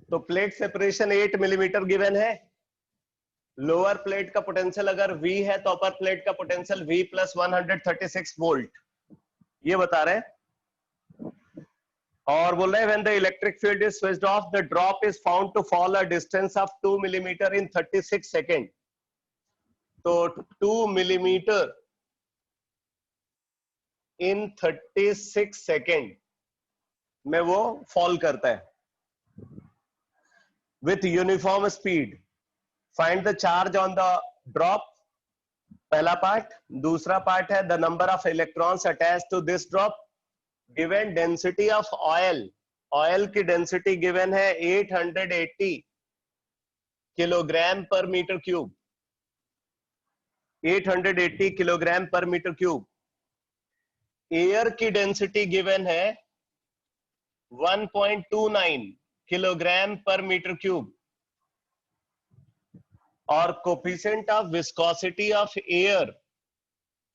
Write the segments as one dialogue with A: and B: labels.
A: तो plate separation 8 millimetre given है। Lower plate का पोटेंशियल अगर V है तो अपर प्लेट का पोटेंशियल V प्लस 136 वोल्ट, ये बता रहे हैं। और बोल रहे हैं when the electric field is switched off the drop is found to fall a distance of 2 millimetre in 36 second. तो 2 मिलीमीटर इन 36 सेकेंड में वो फॉल करता है with uniform speed. Find the charge on the drop, पहला part. दूसरा part है the number of electrons attach to this drop, given density of oil. Oil की density given है 880 kilogram per metre cube, 880 kilogram per metre cube. Air की density given है 1.29 kilogram per metre cube. और coefficient of viscosity of air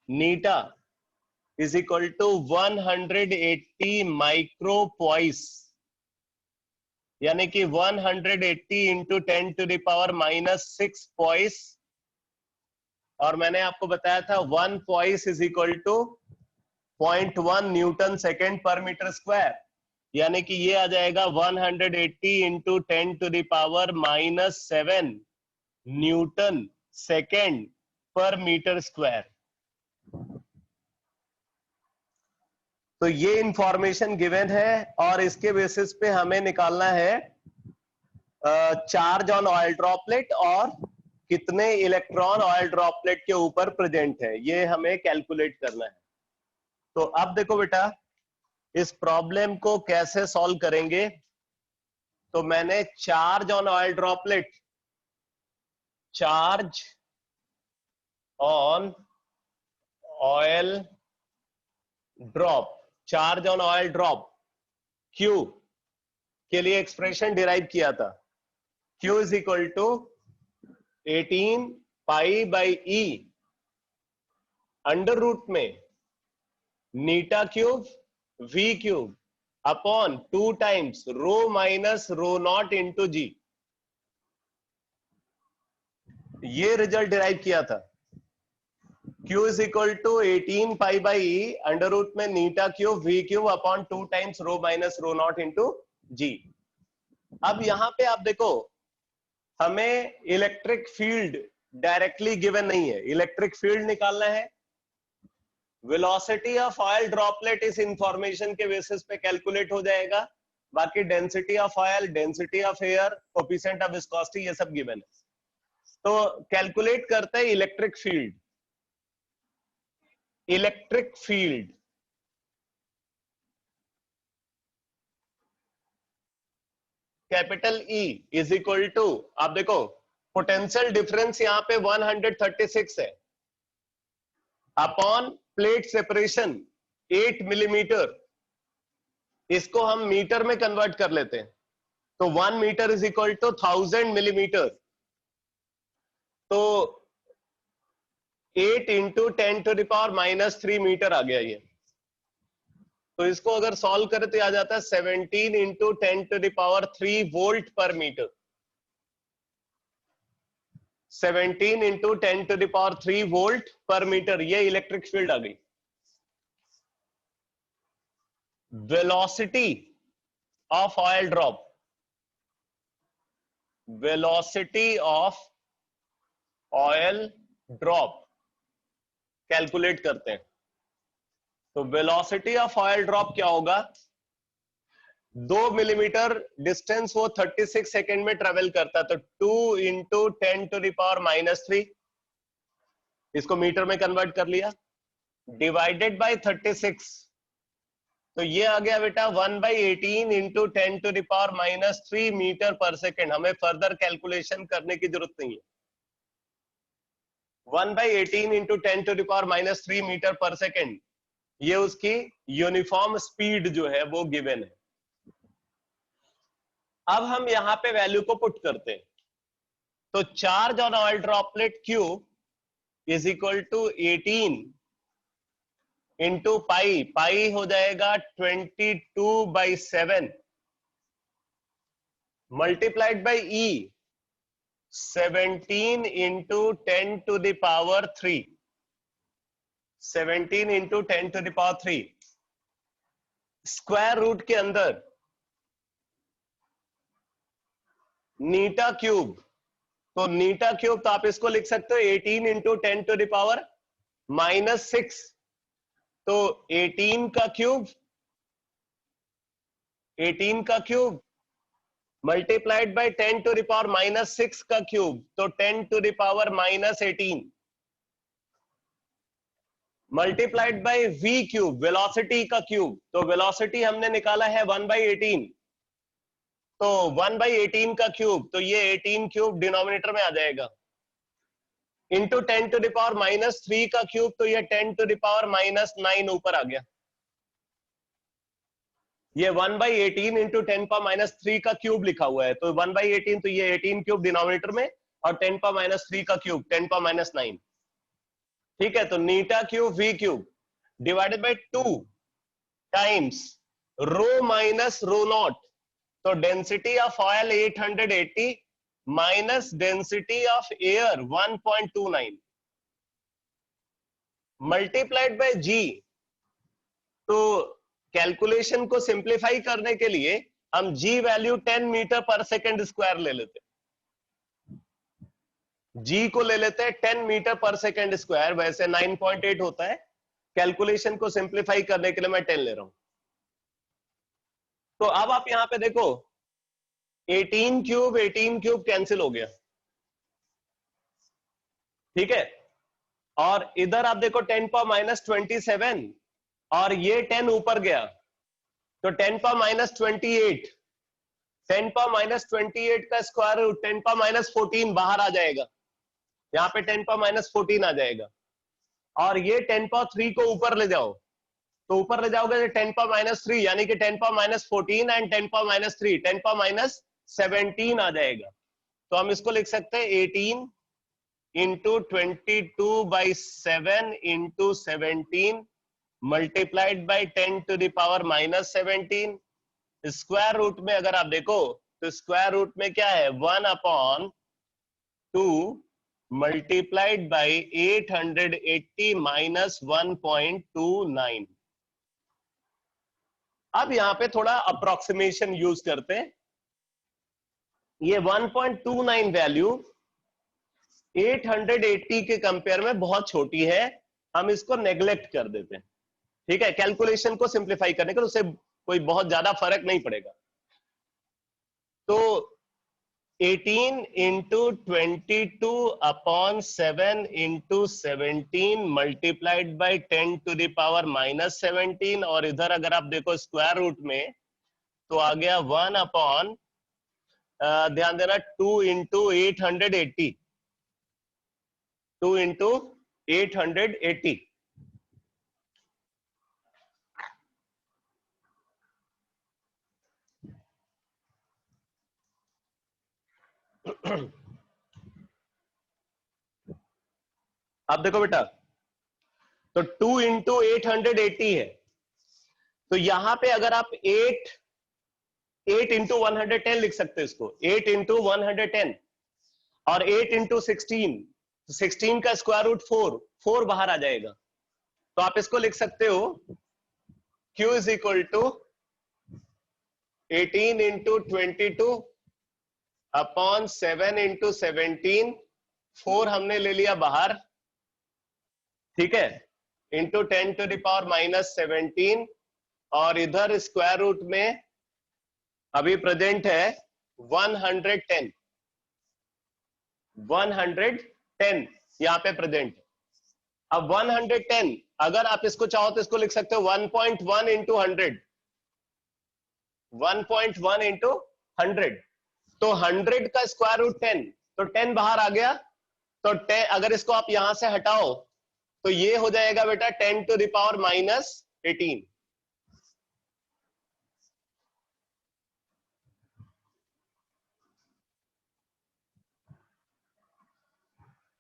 A: नीटा is equal to 180 micropoise, यानी कि 180 into 10 to the power -6 poise. और मैंने आपको बताया था 1 poise is equal to 0.1 newton second per metre square, यानी कि ये आ जाएगा 180 into 10 to the power -7 newton second per metre square. तो ये इंफॉर्मेशन गिवन है और इसके बेसिस पे हमें निकालना है चार्ज ऑन ऑयल ड्रॉपलेट और कितने इलेक्ट्रॉन ऑयल ड्रॉपलेट के ऊपर प्रेजेंट है, ये हमें कैलकुलेट करना है। तो अब देखो बेटा, इस प्रॉब्लम को कैसे सॉल्व करेंगे। तो मैंने charge on oil droplet, charge on oil drop, charge on oil drop Q के लिए एक्सप्रेशन डिराइव किया था। Q is equal to 18 pi by E under root में eta cube V cube upon 2 times rho minus rho not into G। ये result derive किया था। Q is equal to 18 pi by E under root में eta cube V cube upon 2 times rho minus rho not into G। अब यहां पे आप देखो, हमें इलेक्ट्रिक फील्ड डायरेक्टली गिवन नहीं है, इलेक्ट्रिक फील्ड निकालना है। वेलोसिटी ऑफ ऑयल ड्रॉपलेट इस इंफॉर्मेशन के बेसिस पे कैलकुलेट हो जाएगा। बाकी density of oil, density of air, coefficient of viscosity, ये सब गिवन है। तो कैलकुलेट करते हैं electric field. Electric field capital E is equal to, आप देखो पोटेंशियल डिफरेंस यहां पे 136 है अपॉन प्लेट सेपरेशन 8 मिलीमीटर। इसको हम मीटर में कन्वर्ट कर लेते हैं, तो 1 metre is equal to 1000 millimetre. तो 8 into 10 to the power -3 metre आ गया ये। तो इसको अगर सॉल्व करें तो आ जाता है 17 into 10 to the power 3 volt per metre. 17 into 10 to the power 3 volt per metre, ये इलेक्ट्रिक फील्ड आ गई। Velocity of oil drop, velocity of oil drop calculate करते हैं। तो वेलोसिटी ऑफ ऑयल ड्रॉप क्या होगा, 2 मिलीमीटर डिस्टेंस वो 36 second में ट्रेवल करता है, तो 2 इंटू 10 टू द पावर -3, इसको मीटर में कन्वर्ट कर लिया, डिवाइडेड बाय 36। तो ये आ गया बेटा 1/18 into 10 to the power -3 metre per second. हमें फर्दर कैलकुलेशन करने की जरूरत नहीं है। 1/18 into 10 to the power -3 metre per second, ये उसकी यूनिफॉर्म स्पीड जो है वो गिवन है। अब हम यहां पे वैल्यू को पुट करते हैं। तो charge on oil droplet Q is equal to 18 into pi, pi हो जाएगा 22/7 multiplied by E 17 into 10⁻3, 17 into 10⁻3 square root के अंदर नीटा क्यूब, तो नीटा क्यूब तो आप इसको लिख सकते हो 18 इंटू 10⁻⁻6, तो 18 का क्यूब, 18 का क्यूब मल्टीप्लाइड बाय 10⁻⁻6 का क्यूब, तो 10⁻⁻18 multiplied by v cube, velocity का क्यूब, तो वेलोसिटी हमने निकाला है 1/18, तो 1/18 का क्यूब, तो ये 18 क्यूब डिनोमिनेटर में आ जाएगा, इंटू 10⁻³ का क्यूब, तो ये 10⁻⁻9 ऊपर आ गया। ये 1/18 इंटू 10⁻³ का क्यूब लिखा हुआ है, तो 1/18, तो ये 18 क्यूब डिनोमिनेटर में, और 10⁻³ का क्यूब 10⁻9, ठीक है। तो eta cube v cube divided by 2 times rho minus rho not, तो density of oil 880 minus density of air 1.29 multiplied by g. तो कैलकुलेशन को सिंप्लीफाई करने के लिए हम g value 10 metre per second square ले लेते, जी को ले लेते हैं 10 मीटर पर सेकेंड स्क्वायर, वैसे 9.8 होता है, कैलकुलेशन को सिंप्लीफाई करने के लिए मैं 10 ले रहा हूं। तो अब आप यहां पे देखो 18 क्यूब कैंसिल हो गया, ठीक है, और इधर आप देखो 10⁻27 और ये 10 ऊपर गया, तो 10⁻28, 10⁻28 का स्क्वायर रूट 10⁻14 बाहर आ जाएगा, यहाँ पे 10⁻14 आ जाएगा, और ये 10⁻3 को ऊपर ले जाओ, तो ऊपर ले जाओगे 10⁻3 यानी कि 10⁻14 एंड 10⁻3 10⁻17 आ जाएगा। तो हम इसको लिख सकते हैं 18 into 22/7 into 17 multiplied by 10⁻⁻17। Square root में अगर आप देखो तो स्क्वायर रूट में क्या है 1/2 मल्टीप्लाइड बाई 880 माइनस 1.29। अब यहां पे थोड़ा अप्रोक्सीमेशन यूज करते हैं। ये 1.29 वैल्यू 880 के कंपेयर में बहुत छोटी है, हम इसको नेग्लेक्ट कर देते हैं, ठीक है, कैलकुलेशन को सिंप्लीफाई करने का, उससे कोई बहुत ज्यादा फर्क नहीं पड़ेगा। तो 18 इंटू 22/7 इंटू 17 मल्टीप्लाइड बाई 10⁻⁻17, और इधर अगर आप देखो स्क्वायर रूट में तो आ गया 1 ध्यान देना 2 इंटू 880, 2 इंटू 880, अब देखो बेटा, तो 2 इंटू 880 है, तो यहां पे अगर आप 8 इंटू 110 लिख सकते हो इसको, 8 इंटू 110, और 8 इंटू 16 का स्क्वायर रूट 4 बाहर आ जाएगा, तो आप इसको लिख सकते हो Q is equal to 18 into 22/7 into 17, 4 हमने ले लिया बाहर, ठीक है, इंटू 10⁻⁻17, और इधर स्क्वायर रूट में अभी प्रेजेंट है 110, 110 यहाँ पे प्रेजेंट। अब 110 अगर आप इसको चाहो तो इसको लिख सकते हो 1.1 इंटू 100, 1.1 इंटू 100, तो 100 का स्क्वायर रूट 10, तो 10 बाहर आ गया, तो 10 अगर इसको आप यहां से हटाओ तो ये हो जाएगा बेटा 10⁻⁻18।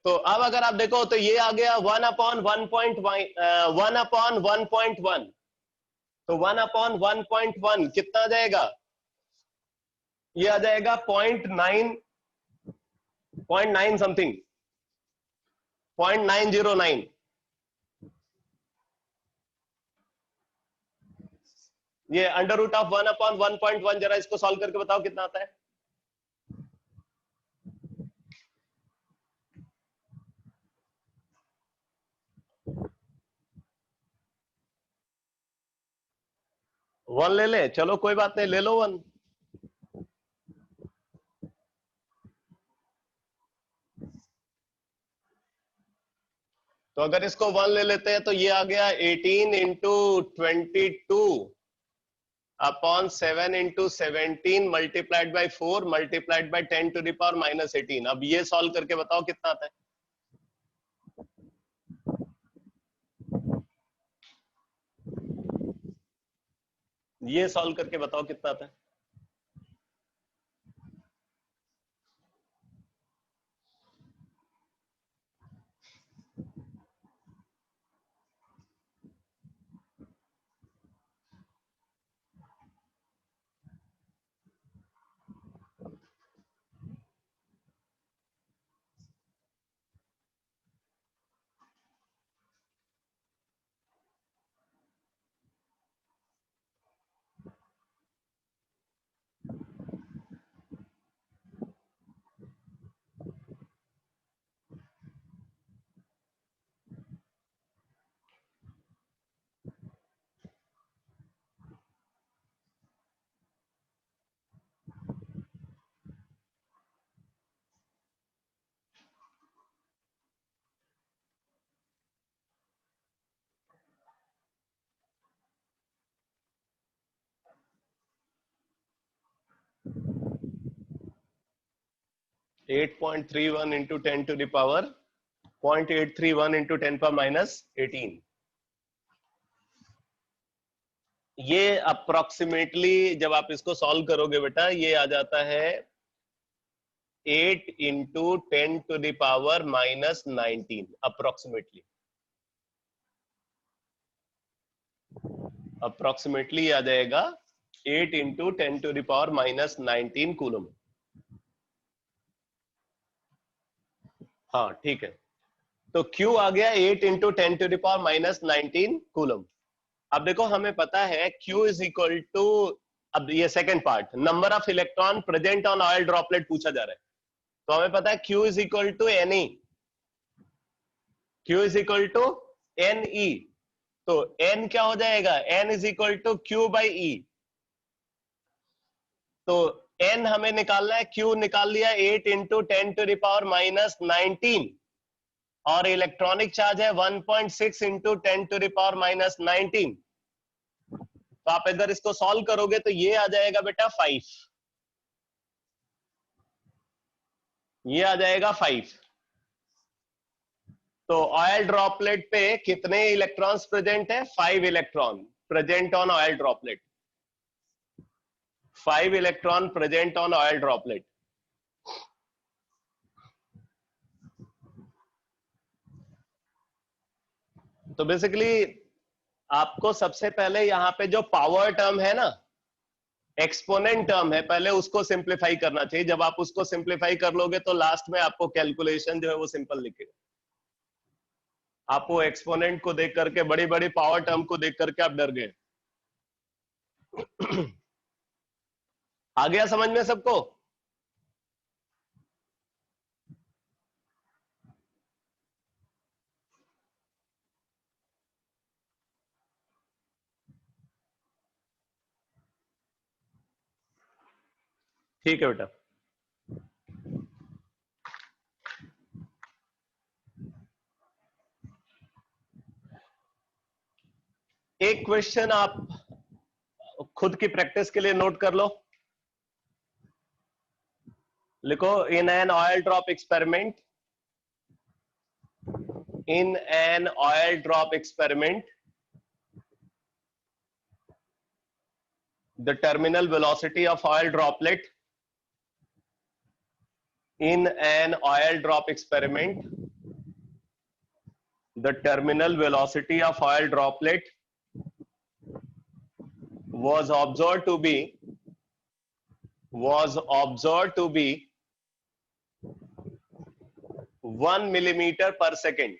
A: तो अब अगर आप देखो तो ये आ गया 1/1.1, तो 1/1.1 कितना आ जाएगा, ये आ जाएगा 0.9 समथिंग, 0.909। ये अंडर रूट ऑफ 1/1.1, जरा इसको सॉल्व करके बताओ कितना आता है। वन ले ले, चलो कोई बात नहीं, ले लो वन। तो अगर इसको वन ले लेते हैं तो ये आ गया 18 into 22 upon 7 into 17 multiplied by 4 multiplied by 10⁻⁻18। अब ये सॉल्व करके बताओ कितना आता है। ये सॉल्व करके बताओ कितना आता है। (8.31 into 10 to the power 0.831 into 10⁻⁻18). ये अप्रोक्सीमेटली जब आप इसको सॉल्व करोगे बेटा, ये आ जाता है 8 into 10 to the power -19 approximately. Approximately आ जाएगा 8 into 10 to the power -19 coulomb. हाँ ठीक है, तो Q आ गया 8 into 10 to the power -19 coulomb. अब देखो हमें पता है Q इज इक्वल टू, अब ये second part, number of electron present on oil droplet पूछा जा रहा है। तो हमें पता है Q is equal to NE, Q is equal to NE। तो N क्या हो जाएगा, N is equal to Q by E। तो N हमें निकालना है, Q निकाल लिया 8 इंटू 10 to the power -19 और इलेक्ट्रॉनिक चार्ज है 1.6 इंटू 10 to the power -19। तो आप अगर इसको सॉल्व करोगे तो ये आ जाएगा बेटा 5, ये आ जाएगा 5। तो ऑयल ड्रॉपलेट पे कितने इलेक्ट्रॉन्स प्रेजेंट है, 5 electron present on oil droplet, 5 electron present on oil droplet. तो बेसिकली आपको सबसे पहले यहाँ पे जो पावर टर्म है ना, एक्सपोनेंट टर्म है, पहले उसको सिंप्लीफाई करना चाहिए। जब आप उसको सिंप्लीफाई कर लोगे तो लास्ट में आपको कैलकुलेशन जो है वो सिंपल लिखेगा। आप वो एक्सपोनेंट को देख करके, बड़ी बड़ी पावर टर्म को देख करके आप डर गए। आ गया समझ में सबको? ठीक है बेटा। एक क्वेश्चन आप खुद की प्रैक्टिस के लिए नोट कर लो, लिखो, in an oil drop experiment, in an oil drop experiment the terminal velocity of oil droplet in an oil drop experiment the terminal velocity of oil droplet was observed to be 1 millimeter per second.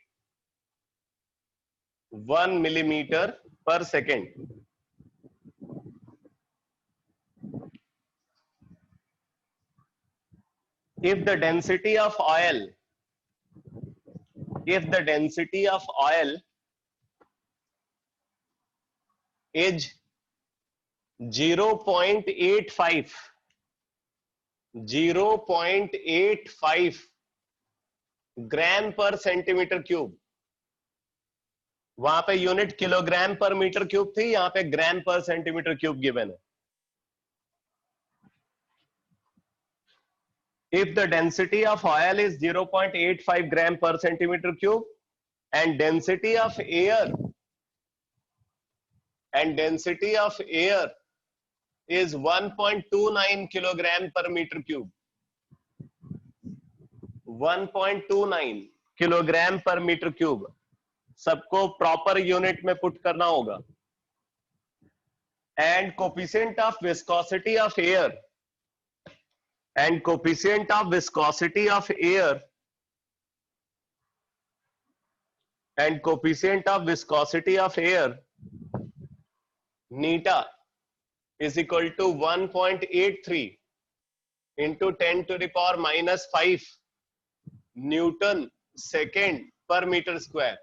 A: 1 millimeter per second. If the density of oil is 0.85 ग्राम पर centimetre cube, वहां पे unit kilogram per metre cube थी, यहां पे ग्राम पर centimetre cube given है. If the density of oil is 0.85 gram per centimeter cube and density of air is 1.29 kilogram per meter cube, 1.29 kilogram per metre cube, सबको proper unit में put करना होगा. And coefficient of viscosity of air neta is equal to 1.83 into 10 to the power minus 5 Newton second per meter square.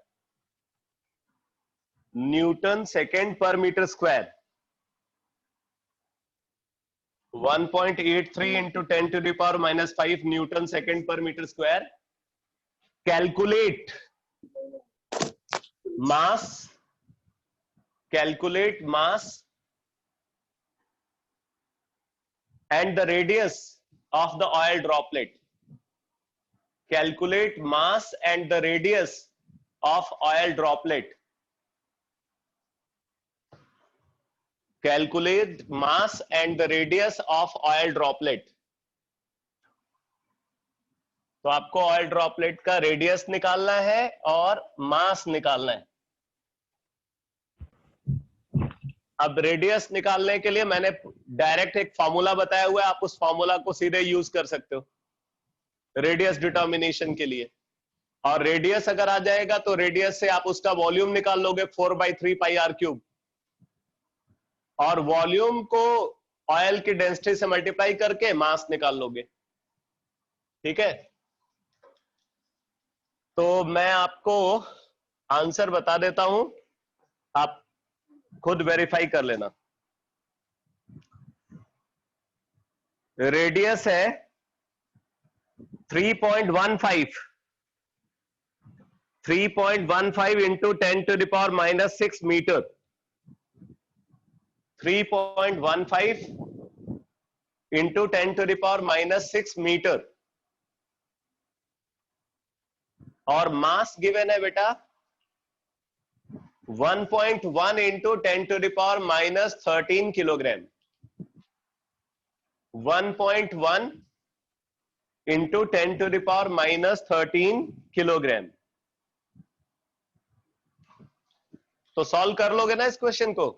A: Newton second per meter square. 1.83 into 10 to the power minus 5 Newton second per meter square. Calculate mass and the radius of the oil droplet. Calculate mass and the radius of oil droplet. Calculate mass and the radius of oil droplet. तो आपको oil droplet का radius निकालना है और मास निकालना है. अब radius निकालने के लिए मैंने डायरेक्ट एक फॉर्मूला बताया हुआ है, आप उस फॉर्मूला को सीधे यूज कर सकते हो रेडियस डिटर्मिनेशन के लिए. और रेडियस अगर आ जाएगा तो रेडियस से आप उसका वॉल्यूम निकाल लोगे 4/3 पाई आर क्यूब, और वॉल्यूम को ऑयल की डेंसिटी से मल्टीप्लाई करके मास निकाल लोगे. ठीक है, तो मैं आपको आंसर बता देता हूं, आप खुद वेरीफाई कर लेना. रेडियस है 3.15 into 10 to the power minus 6 metre. 3.15 into 10 to the power minus 6 metre. और मास गिवन है बेटा 1.1 into 10 to the power minus 13 kilogram. 1.1 into 10 to the power minus 13 kilogram. तो सॉल्व कर लोगे ना इस क्वेश्चन को?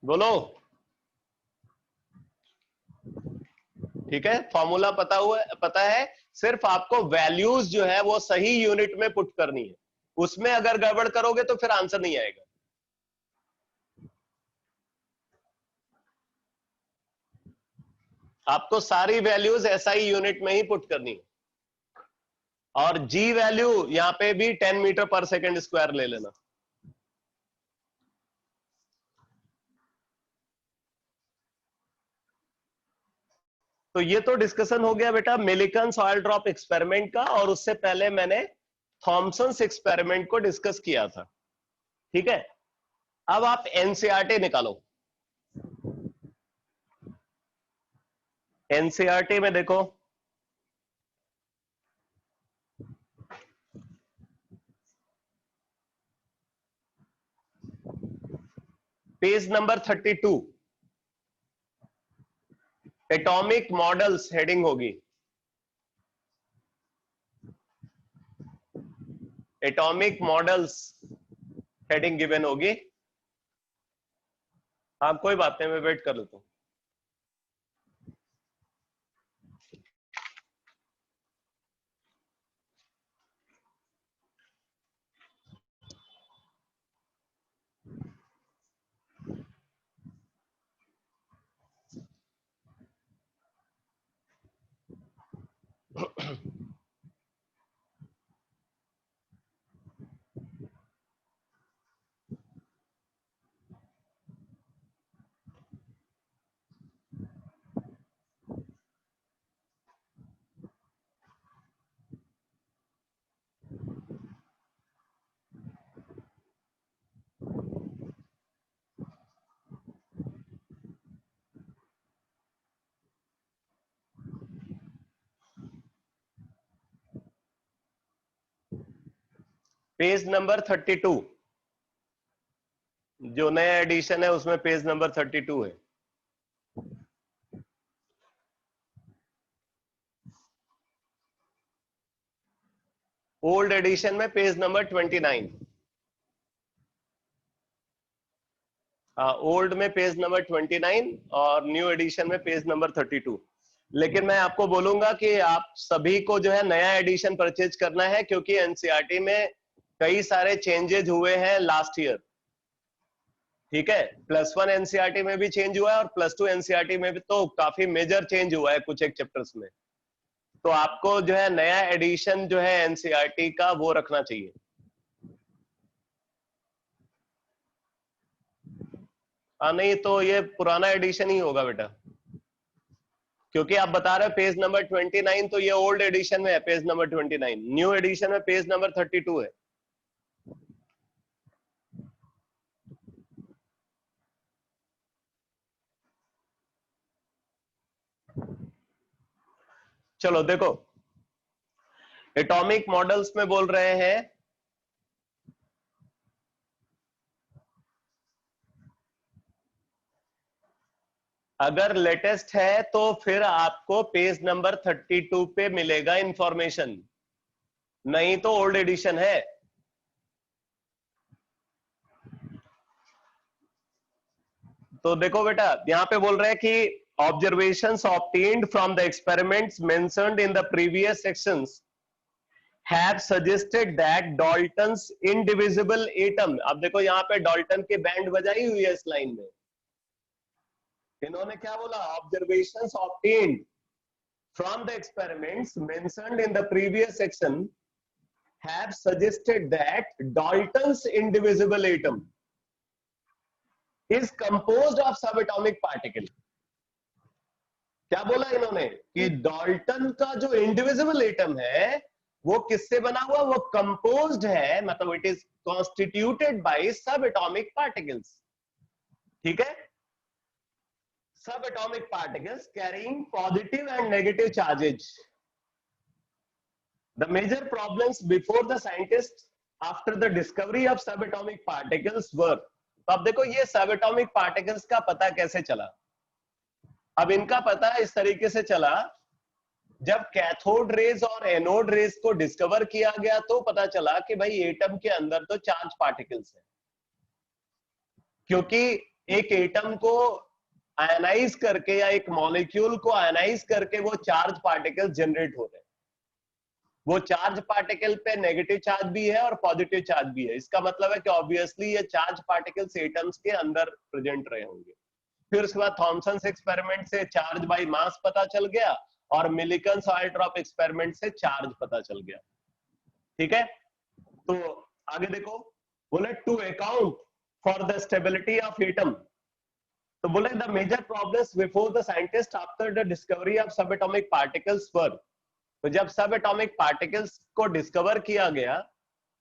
A: बोलो. ठीक है, फॉर्मूला पता है, सिर्फ आपको वैल्यूज जो है वो सही यूनिट में पुट करनी है. उसमें अगर गड़बड़ करोगे तो फिर आंसर नहीं आएगा. आपको सारी वैल्यूज एसआई यूनिट में ही पुट करनी है. और जी वैल्यू यहां पे भी 10 मीटर पर सेकेंड स्क्वायर ले लेना. तो ये तो डिस्कशन हो गया बेटा मिलिकन्स ऑयल ड्रॉप एक्सपेरिमेंट का, और उससे पहले मैंने थॉमसन्स एक्सपेरिमेंट को डिस्कस किया था. ठीक है, अब आप एनसीईआरटी निकालो. एनसीईआरटी में देखो page number 32 atomic models heading होगी. एटॉमिक मॉडल्स हेडिंग गिवन होगी। हाँ कोई बात नहीं, मैं वेट कर लेता हूँ। पेज नंबर 32 जो नया एडिशन है उसमें पेज नंबर 32 है। ओल्ड एडिशन में पेज नंबर 29। ओल्ड में पेज नंबर 29 और न्यू एडिशन में पेज नंबर 32। लेकिन मैं आपको बोलूंगा कि आप सभी को जो है नया एडिशन परचेज करना है, क्योंकि एनसीईआरटी में कई सारे चेंजेज हुए हैं लास्ट ईयर। ठीक है, +1 एनसीईआरटी में भी चेंज हुआ है और +2 एनसीईआरटी में भी तो काफी मेजर चेंज हुआ है कुछ एक चैप्टर्स में। तो आपको जो है नया एडिशन जो है एनसीईआरटी का वो रखना चाहिए। नहीं तो ये पुराना एडिशन ही होगा बेटा, क्योंकि आप बता रहे हो पेज नंबर 29, तो ये ओल्ड एडिशन में है पेज नंबर 29। न्यू एडिशन में पेज नंबर 32 है। चलो देखो, एटॉमिक मॉडल्स में बोल रहे हैं अगर लेटेस्ट है तो फिर आपको पेज नंबर 32 पे मिलेगा इंफॉर्मेशन, नहीं तो ओल्ड एडिशन है। तो देखो बेटा, यहां पे बोल रहे हैं कि observations obtained from the experiments mentioned in the previous sections have suggested that Dalton's indivisible atom, अब देखो यहाँ पे डाल्टन की बैंड बजाई हुई है इस लाइन में। इन्होंने क्या बोला? Observations obtained from the experiments mentioned in the previous section have suggested that Dalton's indivisible atom is composed of subatomic particle। क्या बोला इन्होंने कि डाल्टन का जो इंडिविजिबल एटम है वो किससे बना हुआ? वो कंपोज्ड है, मतलब it is constituted by sub atomic particles. ठीक है, sub atomic particles carrying positive and negative charges. The major problems before the scientist after the discovery of sub atomic particles were. तो अब देखो ये सब एटॉमिक पार्टिकल्स का पता कैसे चला। अब इनका पता इस तरीके से चला, जब कैथोड रेज और एनोड रेज को डिस्कवर किया गया तो पता चला कि भाई एटम के अंदर तो चार्ज पार्टिकल्स हैं, क्योंकि एक एटम को आयनाइज करके या एक मॉलिक्यूल को आयनाइज करके वो चार्ज पार्टिकल जनरेट हो रहे हैं। वो चार्ज पार्टिकल पे नेगेटिव चार्ज भी है और पॉजिटिव चार्ज भी है। इसका मतलब है कि ऑब्वियसली ये चार्ज पार्टिकल्स एटम्स के अंदर प्रेजेंट रहे होंगे। फिर उसके बाद थॉमसन एक्सपेरिमेंट से चार्ज बाय मास पता चल गया और मिलिकन्स ऑयल ड्रॉप एक्सपेरिमेंट से चार्ज पता चल गया। ठीक है, तो आगे देखो, बोले to account for the stability of atom. तो बोले the major problems before the scientist after the discovery of sub atomic particles were. तो जब सब एटॉमिक पार्टिकल्स को डिस्कवर किया गया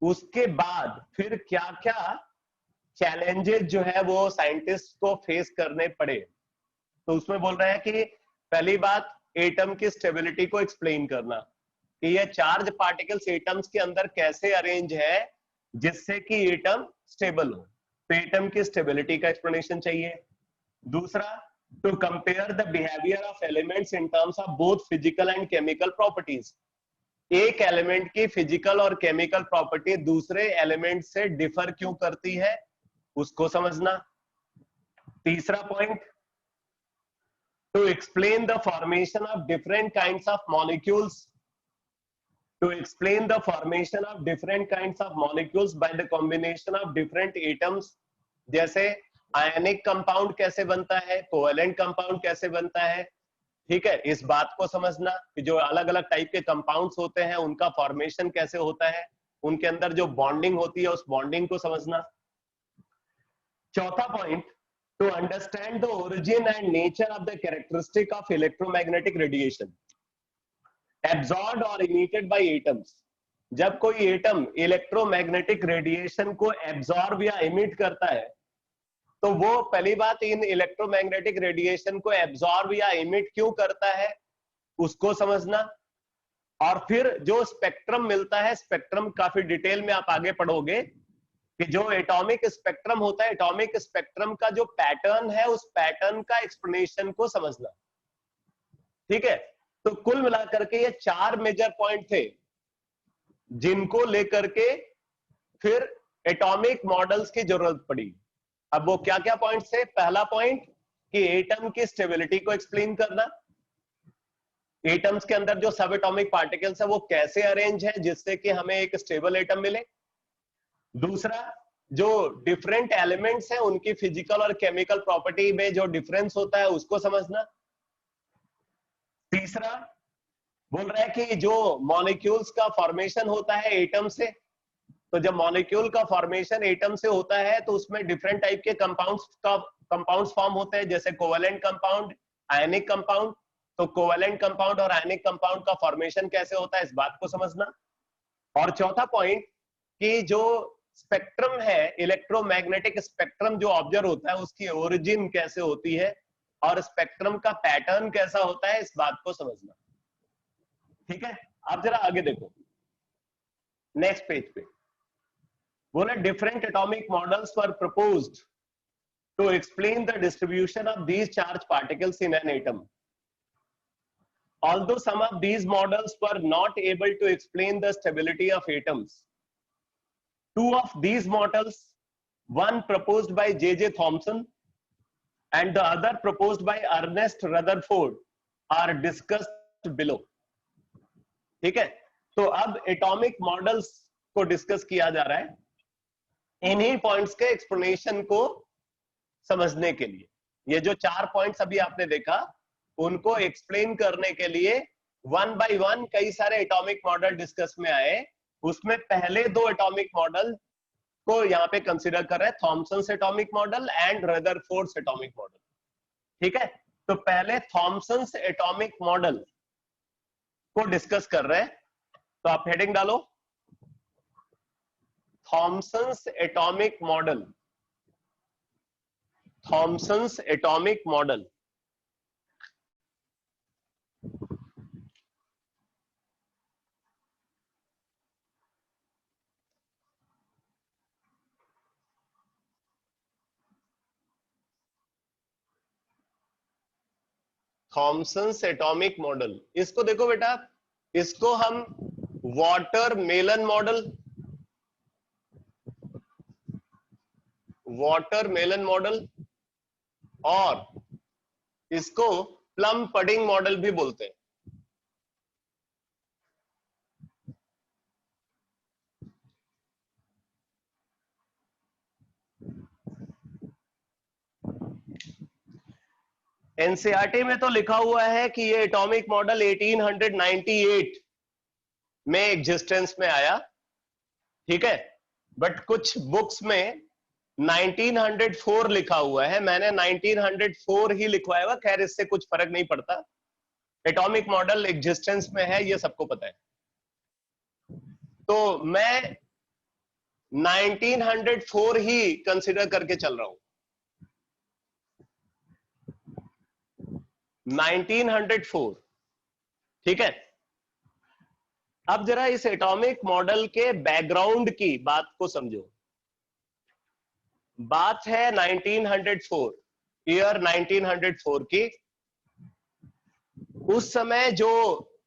A: उसके बाद फिर क्या क्या चैलेंजेस जो है वो साइंटिस्ट को फेस करने पड़े। तो उसमें बोल रहे हैं कि पहली बात एटम की स्टेबिलिटी को एक्सप्लेन करना, कि ये चार्ज पार्टिकल्स एटम्स के अंदर कैसे अरेंज है जिससे कि एटम स्टेबल हो। तो एटम की स्टेबिलिटी का एक्सप्लेनेशन चाहिए। दूसरा, to compare the behaviour of elements in terms of both physical and chemical properties. एक एलिमेंट की फिजिकल और केमिकल प्रॉपर्टी दूसरे एलिमेंट से डिफर क्यों करती है, उसको समझना। तीसरा point, to explain the formation of different kinds of molecules, to explain the formation of different kinds of molecules by the combination of different atoms, जैसे आयनिक कंपाउंड कैसे बनता है, कोवेलेंट कंपाउंड कैसे बनता है। ठीक है, इस बात को समझना कि जो अलग अलग टाइप के कंपाउंड्स होते हैं उनका फॉर्मेशन कैसे होता है, उनके अंदर जो बॉन्डिंग होती है उस बॉन्डिंग को समझना। चौथा point, to understand the origin and nature of the characteristic of electromagnetic radiation absorbed और इमिटेड बाय एटम्स। जब कोई एटम इलेक्ट्रोमैग्नेटिक रेडिएशन को एब्जॉर्ब या इमिट करता है तो वो पहली बात इन इलेक्ट्रोमैग्नेटिक रेडिएशन को एब्जॉर्ब या इमिट क्यों करता है उसको समझना। और फिर जो स्पेक्ट्रम मिलता है, स्पेक्ट्रम काफी डिटेल में आप आगे पढ़ोगे कि जो एटॉमिक स्पेक्ट्रम होता है, एटॉमिक स्पेक्ट्रम का जो पैटर्न है उस पैटर्न का एक्सप्लेनेशन को समझना। ठीक है, तो कुल मिलाकर के ये 4 मेजर पॉइंट थे जिनको लेकर के फिर एटॉमिक मॉडल्स की जरूरत पड़ी। अब वो क्या क्या पॉइंट्स थे? पहला पॉइंट कि एटम की स्टेबिलिटी को एक्सप्लेन करना, एटम्स के अंदर जो सब एटॉमिक पार्टिकल्स है वो कैसे अरेंज है जिससे कि हमें एक स्टेबल एटम मिले। दूसरा, जो डिफरेंट एलिमेंट्स हैं उनकी फिजिकल और केमिकल प्रॉपर्टी में जो डिफरेंस होता है उसको समझना। तीसरा, बोल रहा है कि जो मॉलिक्यूल्स का फॉर्मेशन होता है एटम से, तो जब मॉलिक्यूल का फॉर्मेशन एटम से होता है तो उसमें डिफरेंट टाइप के कंपाउंड्स फॉर्म होते हैं, जैसे कोवेलेंट कंपाउंड, आयनिक कंपाउंड। तो कोवेलेंट कंपाउंड और आयनिक कंपाउंड का फॉर्मेशन कैसे होता है इस बात को समझना। और चौथा पॉइंट कि जो स्पेक्ट्रम है, इलेक्ट्रोमैग्नेटिक स्पेक्ट्रम जो ऑब्जर्व होता है उसकी ओरिजिन कैसे होती है और स्पेक्ट्रम का पैटर्न कैसा होता है इस बात को समझना। ठीक है, आप जरा आगे देखो नेक्स्ट पेज पे। बोला different atomic models were proposed to explain the distribution of these charge particles in an atom. Although some of these models were not able to explain the stability of atoms, two of these models, one proposed by J.J. Thomson and the other proposed by Ernest Rutherford, are discussed below. ठीक है, तो अब atomic models को discuss किया जा रहा है इन्हीं पॉइंट्स के एक्सप्लेनेशन को समझने के लिए। ये जो 4 पॉइंट्स अभी आपने देखा उनको एक्सप्लेन करने के लिए 1 बाय 1 कई सारे एटॉमिक मॉडल डिस्कस में आए। उसमें पहले 2 एटॉमिक मॉडल को यहाँ पे कंसीडर कर रहे हैं, Thomson's atomic model and Rutherford's atomic model. ठीक है, तो पहले थॉमसन्स एटॉमिक मॉडल को डिस्कस कर रहे हैं, तो आप हेडिंग डालो Thomson's atomic model. Thomson's atomic model Thomson's atomic model, इसको देखो बेटा, इसको हम वाटरमेलन मॉडल, वाटरमेलन मॉडल और इसको प्लम पडिंग मॉडल भी बोलते हैं। एनसीईआरटी में तो लिखा हुआ है कि ये एटॉमिक मॉडल 1898 में एग्जिस्टेंस में आया। ठीक है, बट कुछ बुक्स में 1904 लिखा हुआ है, मैंने 1904 ही लिखवाया हुआ। खैर इससे कुछ फर्क नहीं पड़ता, एटॉमिक मॉडल एग्जिस्टेंस में है ये सबको पता है। तो मैं 1904 ही कंसिडर करके चल रहा हूं। 1904, ठीक है। अब जरा इस एटॉमिक मॉडल के बैकग्राउंड की बात को समझो। बात है 1904, ईयर 1904 की। उस समय जो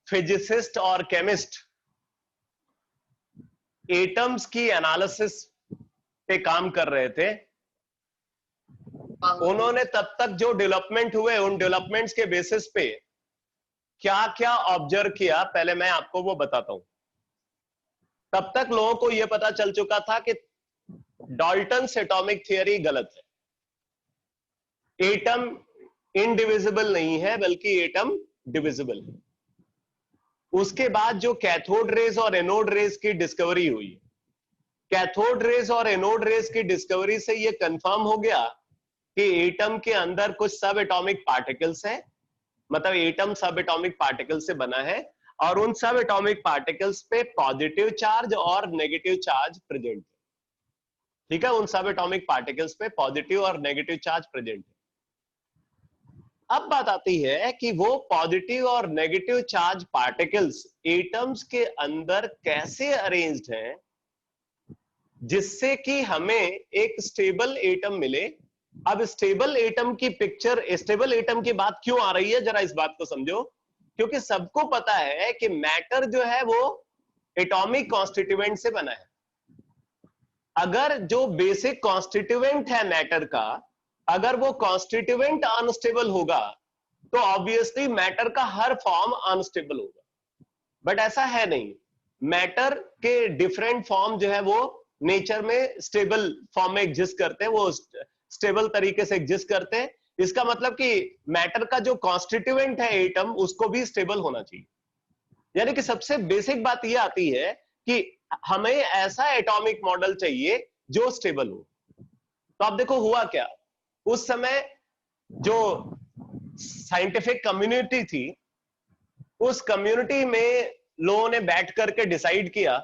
A: फिजिसिस्ट और केमिस्ट एटम्स की एनालिसिस पे काम कर रहे थे, उन्होंने तब तक जो डेवलपमेंट हुए उन डेवलपमेंट्स के बेसिस पे क्या क्या ऑब्जर्व किया, पहले मैं आपको वो बताता हूं। तब तक लोगों को यह पता चल चुका था कि डाल्टन्स एटॉमिक थियरी गलत है, एटम इनडिविजिबल नहीं है बल्कि एटम डिविजिबल है। उसके बाद जो कैथोड रेज और एनोड रेज की डिस्कवरी हुई, कैथोड रेज और एनोड रेज की डिस्कवरी से यह कंफर्म हो गया कि एटम के अंदर कुछ सब एटॉमिक पार्टिकल्स हैं, मतलब एटम सब एटॉमिक पार्टिकल से बना है, और उन सब एटॉमिक पार्टिकल्स पे पॉजिटिव चार्ज और नेगेटिव चार्ज प्रेजेंट है। ठीक है, उन सब एटॉमिक पार्टिकल्स पे पॉजिटिव और नेगेटिव चार्ज प्रेजेंट है। अब बात आती है कि वो पॉजिटिव और नेगेटिव चार्ज पार्टिकल्स एटम्स के अंदर कैसे अरेंज्ड हैं जिससे कि हमें एक स्टेबल एटम मिले। अब स्टेबल एटम की पिक्चर, स्टेबल एटम की बात क्यों आ रही है, जरा इस बात को समझो। क्योंकि सबको पता है कि मैटर जो है वो एटॉमिक कॉन्स्टिट्यूएंट से बना है। अगर जो बेसिक कॉन्स्टिट्यूएंट है मैटर का, अगर वो कॉन्स्टिट्यूएंट अनस्टेबल होगा तो ऑब्वियसली मैटर का हर फॉर्म अनस्टेबल होगा। बट ऐसा है नहीं, मैटर के डिफरेंट फॉर्म जो है वो नेचर में स्टेबल फॉर्म में एग्जिस्ट करते हैं, वो स्टेबल तरीके से एग्जिस्ट करते हैं। इसका मतलब कि मैटर का जो कॉन्स्टिट्यूएंट है एटम, उसको भी स्टेबल होना चाहिए। यानी कि सबसे बेसिक बात यह आती है कि हमें ऐसा एटॉमिक मॉडल चाहिए जो स्टेबल हो। तो आप देखो हुआ क्या, उस समय जो साइंटिफिक कम्युनिटी थी, उस कम्युनिटी में लोगों ने बैठ करके डिसाइड किया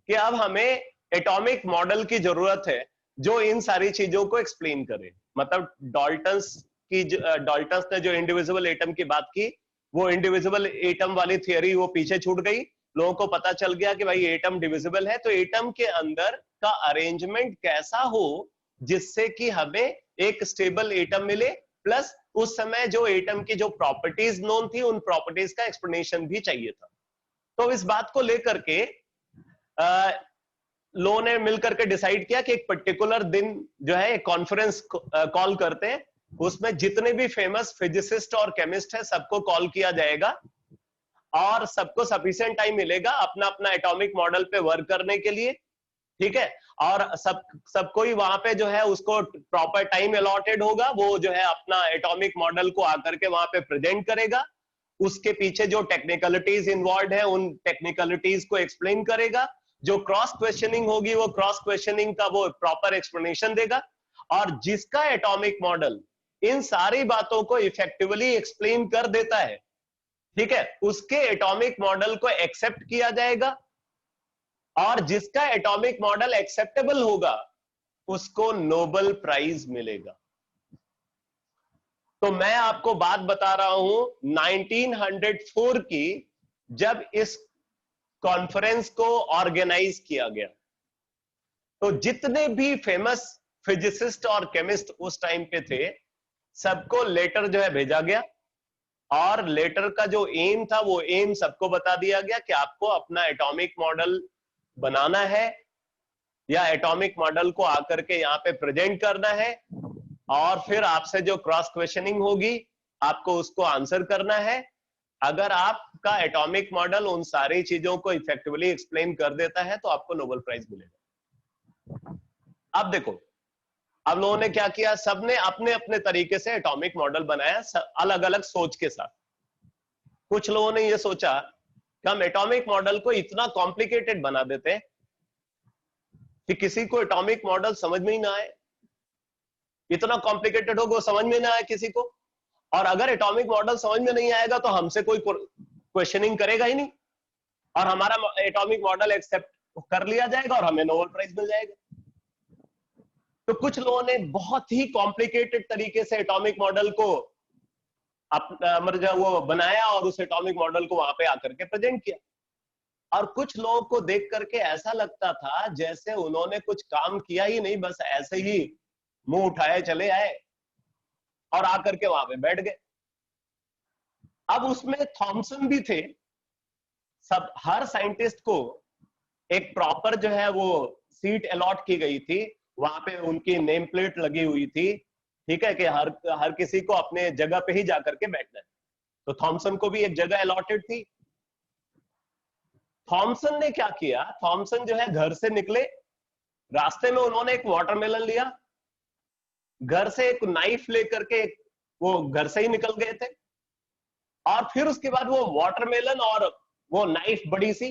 A: कि अब हमें एटॉमिक मॉडल की जरूरत है जो इन सारी चीजों को एक्सप्लेन करे। मतलब डाल्टन्स ने जो इंडिविजुअल एटम की बात की, वो इंडिविजुअल एटम वाली थियरी वो पीछे छूट गई। लोगों को पता चल गया कि भाई एटम डिविजिबल है, तो एटम के अंदर का अरेंजमेंट कैसा हो जिससे कि हमें एक स्टेबल एटम मिले, प्लस उस समय जो एटम की जो प्रॉपर्टीज नोन थी उन प्रॉपर्टीज का एक्सप्लेनेशन भी चाहिए था। तो इस बात को लेकर के लोगों ने मिलकर के डिसाइड किया कि एक पर्टिकुलर दिन जो है एक कॉन्फ्रेंस कॉल करते हैं, उसमें जितने भी फेमस फिजिसिस्ट और केमिस्ट है सबको कॉल किया जाएगा और सबको सफिशिएंट टाइम मिलेगा अपना अपना एटॉमिक मॉडल पे वर्क करने के लिए। ठीक है, और सबको ही वहां पे जो है उसको प्रॉपर टाइम अलॉटेड होगा, वो जो है अपना एटॉमिक मॉडल को आकर के वहां पे प्रेजेंट करेगा, उसके पीछे जो टेक्निकलिटीज इन्वॉल्व है उन टेक्निकलिटीज को एक्सप्लेन करेगा, जो क्रॉस क्वेश्चनिंग होगी वो क्रॉस क्वेश्चनिंग का वो प्रॉपर एक्सप्लेनेशन देगा, और जिसका एटॉमिक मॉडल इन सारी बातों को इफेक्टिवली एक्सप्लेन कर देता है, ठीक है, उसके एटॉमिक मॉडल को एक्सेप्ट किया जाएगा, और जिसका एटॉमिक मॉडल एक्सेप्टेबल होगा उसको नोबेल प्राइज मिलेगा। तो मैं आपको बात बता रहा हूं 1904 की, जब इस कॉन्फ्रेंस को ऑर्गेनाइज किया गया, तो जितने भी फेमस फिजिसिस्ट और केमिस्ट उस टाइम पे थे सबको लेटर जो है भेजा गया, और लेटर का जो एम था वो एम सबको बता दिया गया कि आपको अपना एटॉमिक मॉडल बनाना है या एटॉमिक मॉडल को आकर के यहाँ पे प्रेजेंट करना है, और फिर आपसे जो क्रॉस क्वेश्चनिंग होगी आपको उसको आंसर करना है। अगर आपका एटॉमिक मॉडल उन सारी चीजों को इफेक्टिवली एक्सप्लेन कर देता है तो आपको नोबेल प्राइज मिलेगा। अब देखो, अब लोगों ने क्या किया, सबने अपने अपने तरीके से एटॉमिक मॉडल बनाया, अलग अलग सोच के साथ। कुछ लोगों ने यह सोचा कि हम एटॉमिक मॉडल को इतना कॉम्प्लिकेटेड बना देते हैं कि किसी को एटॉमिक मॉडल समझ में ही ना आए, इतना कॉम्प्लिकेटेड हो वो समझ में ना आए किसी को, और अगर एटॉमिक मॉडल समझ में नहीं आएगा तो हमसे कोई क्वेश्चनिंग करेगा ही नहीं, और हमारा एटॉमिक मॉडल एक्सेप्ट कर लिया जाएगा और हमें नोबेल प्राइज मिल जाएगा। तो कुछ लोगों ने बहुत ही कॉम्प्लिकेटेड तरीके से एटॉमिक मॉडल को मतलब वो बनाया और उस एटॉमिक मॉडल को वहां पे आकर के प्रेजेंट किया, और कुछ लोगों को देख करके ऐसा लगता था जैसे उन्होंने कुछ काम किया ही नहीं, बस ऐसे ही मुंह उठाए चले आए और आकर के वहां पे बैठ गए। अब उसमें थॉमसन भी थे। सब हर साइंटिस्ट को एक प्रॉपर जो है वो सीट अलॉट की गई थी, वहां पे उनकी नेम प्लेट लगी हुई थी, ठीक है, कि हर किसी को अपने जगह पे ही जाकर के बैठना है। तो थॉमसन को भी एक जगह अलॉटेड थी। थॉमसन ने क्या किया, थॉमसन जो है घर से निकले, रास्ते में उन्होंने एक वाटरमेलन लिया, घर से एक नाइफ लेकर के वो घर से ही निकल गए थे, और फिर उसके बाद वो वाटरमेलन और वो नाइफ बड़ी सी,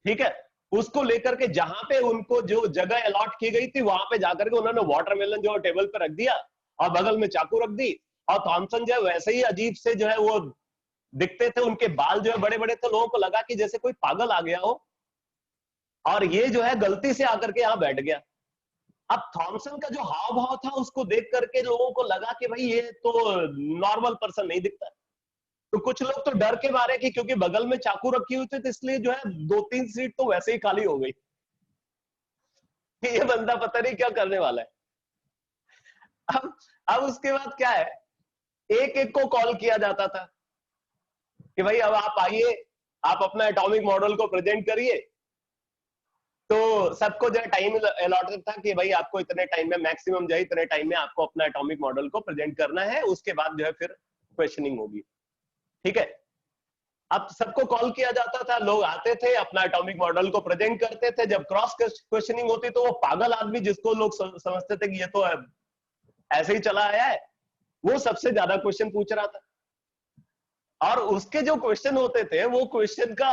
A: ठीक है, उसको लेकर के जहां पे उनको जो जगह अलॉट की गई थी वहां पे जाकर के उन्होंने वाटरमेलन जो है टेबल पे रख दिया और बगल में चाकू रख दी। और थॉमसन जो है वैसे ही अजीब से जो है वो दिखते थे, उनके बाल जो है बड़े बड़े थे, लोगों को लगा कि जैसे कोई पागल आ गया हो, और ये जो है गलती से आकर के यहाँ बैठ गया। अब थॉमसन का जो हाव भाव था उसको देख करके लोगों को लगा कि भाई ये तो नॉर्मल पर्सन नहीं दिखता। तो कुछ लोग तो डर के मारे कि क्योंकि बगल में चाकू रखी हुई थी तो इसलिए जो है 2-3 सीट तो वैसे ही खाली हो गई कि ये बंदा पता नहीं क्या करने वाला है। अब उसके बाद क्या है, एक एक को कॉल किया जाता था कि भाई अब आप आइए, आप अपना एटॉमिक मॉडल को प्रेजेंट करिए। तो सबको जो है टाइम अलॉटेड था कि भाई आपको इतने टाइम में, मैक्सिमम जो है इतने टाइम में आपको अपना एटॉमिक मॉडल को प्रेजेंट करना है, उसके बाद जो है फिर क्वेश्चनिंग होगी, ठीक है। अब सबको कॉल किया जाता था, लोग आते थे, अपना एटॉमिक मॉडल को प्रेजेंट करते थे। जब क्रॉस क्वेश्चनिंग होती तो वो पागल आदमी जिसको लोग समझते थे कि ये तो ऐसे ही चला आया है, वो सबसे ज्यादा क्वेश्चन पूछ रहा था। और उसके जो क्वेश्चन होते थे वो क्वेश्चन का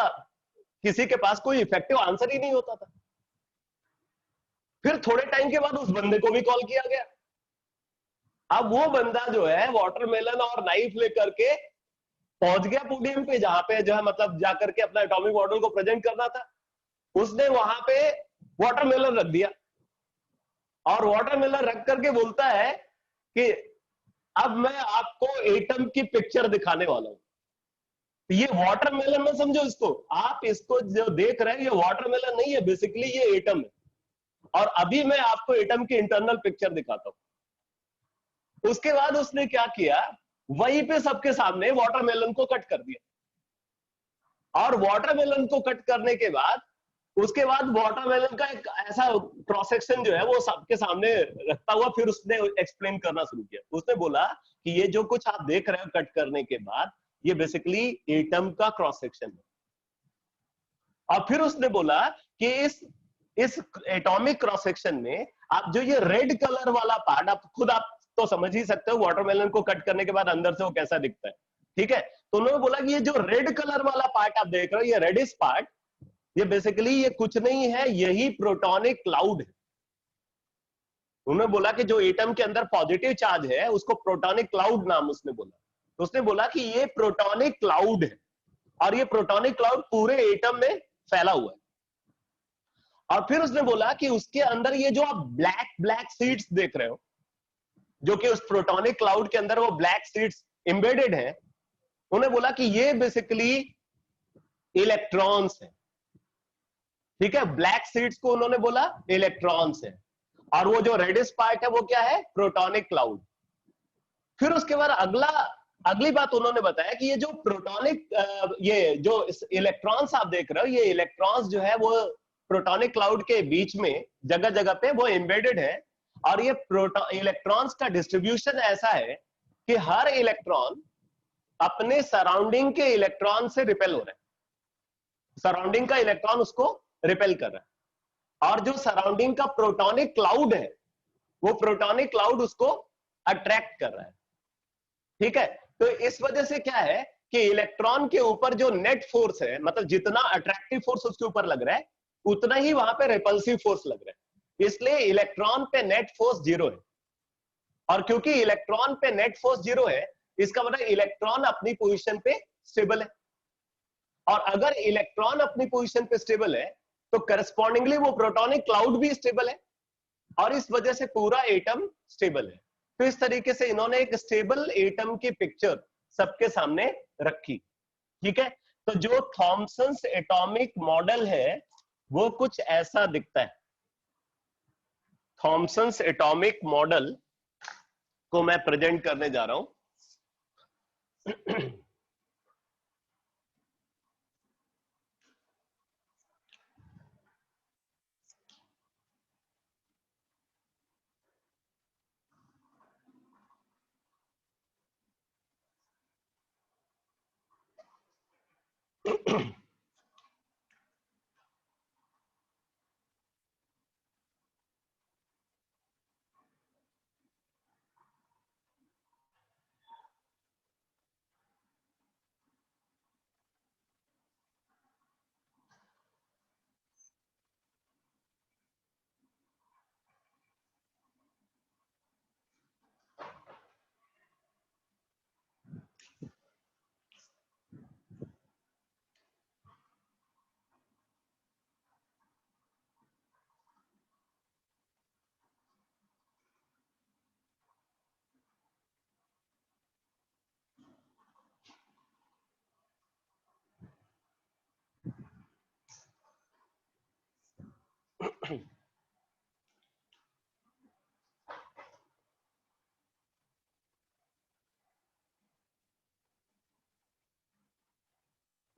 A: किसी के पास कोई इफेक्टिव आंसर ही नहीं होता था। फिर थोड़े टाइम के बाद उस बंदे को भी कॉल किया गया। अब वो बंदा जो है वाटरमेलन और नाइफ लेकर के पहुंच गया पोडियम पे, जहां पे जो है मतलब जाकर के अपना एटॉमिक मॉडल को प्रेजेंट करना था। उसने वहां पे वाटरमेलन रख दिया, और वाटरमेलन रख करके बोलता है कि अब मैं आपको एटम की पिक्चर दिखाने वाला हूं। ये वाटरमेलन में समझो इसको, आप इसको जो देख रहे हैं ये वाटरमेलन नहीं है, बेसिकली ये एटम है, और अभी मैं आपको एटम की इंटरनल पिक्चर दिखाता हूं। उसके बाद उसने क्या किया, वहीं पे सबके सामने वाटरमेलन को कट कर दिया, और वाटरमेलन को कट करने के बाद उसके बाद वाटरमेलन का एक ऐसा क्रॉस सेक्शन जो है वो सबके सामने रखता हुआ फिर उसने एक्सप्लेन करना शुरू किया। उसने बोला कि ये जो कुछ आप देख रहे हो कट करने के बाद, ये बेसिकली एटम का क्रॉस सेक्शन है। और फिर उसने बोला कि इस एटॉमिक क्रॉस सेक्शन में आप जो ये रेड कलर वाला पार्ट, आप खुद आप तो समझ ही सकते हो वाटरमेलन को कट करने के बाद अंदर से वो कैसा दिखता है, ठीक है। तो उन्होंने बोला कि ये जो रेड कलर वाला पार्ट आप देख रहे हो, ये रेडिश पार्ट, ये बेसिकली ये कुछ नहीं है, यही प्रोटॉनिक क्लाउड है। उन्होंने बोला कि जो एटम के अंदर पॉजिटिव चार्ज है उसको प्रोटॉनिक क्लाउड नाम उसने बोला। तो उसने बोला कि ये प्रोटॉनिक क्लाउड है, और ये प्रोटॉनिक क्लाउड पूरे एटम में फैला हुआ है। और फिर उसने बोला कि उसके अंदर ये जो आप ब्लैक ब्लैक सीड्स देख रहे हो, जो कि उस प्रोटॉनिक क्लाउड के अंदर वो ब्लैक सीड्स एम्बेडेड है, उन्होंने बोला कि ये बेसिकली इलेक्ट्रॉन्स है, ठीक है। ब्लैक सीड्स को उन्होंने बोला इलेक्ट्रॉन्स है, और वो जो रेडिश पार्ट है वो क्या है, प्रोटॉनिक क्लाउड। फिर उसके बाद अगली बात उन्होंने बताया कि ये जो प्रोटॉनिक, ये जो इलेक्ट्रॉन्स आप देख रहे हो, ये इलेक्ट्रॉन्स जो है वो प्रोटॉनिक क्लाउड के बीच में जगह जगह पे वो एम्बेडेड है, और ये इलेक्ट्रॉन्स का डिस्ट्रीब्यूशन ऐसा है कि हर इलेक्ट्रॉन अपने सराउंडिंग के इलेक्ट्रॉन से रिपेल हो रहा है, सराउंडिंग का इलेक्ट्रॉन उसको रिपेल कर रहा है, और जो सराउंडिंग का प्रोटॉनिक क्लाउड है वो प्रोटॉनिक क्लाउड उसको अट्रैक्ट कर रहा है, ठीक है। तो इस वजह से क्या है कि इलेक्ट्रॉन के ऊपर जो नेट फोर्स है, मतलब जितना अट्रैक्टिव फोर्स उसके ऊपर लग रहा है उतना ही वहां पे रिपल्सिव फोर्स लग रहा है, इसलिए इलेक्ट्रॉन पे नेट फोर्स 0 है। और क्योंकि इलेक्ट्रॉन पे नेट फोर्स 0 है, इसका मतलब इलेक्ट्रॉन अपनी पोजीशन पे स्टेबल है, और अगर इलेक्ट्रॉन अपनी पोजीशन पे स्टेबल है तो करस्पॉन्डिंगली वो प्रोटॉनिक क्लाउड भी स्टेबल है, और इस वजह से पूरा एटम स्टेबल है। तो इस तरीके से इन्होंने एक स्टेबल एटम की पिक्चर सबके सामने रखी, ठीक है। तो जो थॉमसन्स एटॉमिक मॉडल है वो कुछ ऐसा दिखता है। थॉमसन्स एटॉमिक मॉडल को मैं प्रेजेंट करने जा रहा हूं।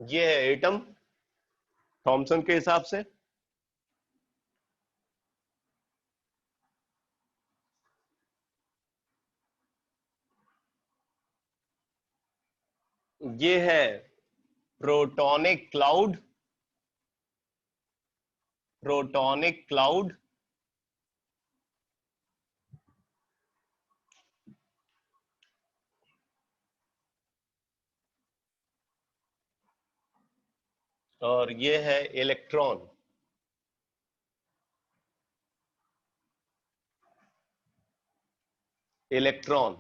A: ये है एटम थॉमसन के हिसाब से। ये है प्रोटॉनिक क्लाउड, प्रोटॉनिक क्लाउड। और ये है इलेक्ट्रॉन। इलेक्ट्रॉन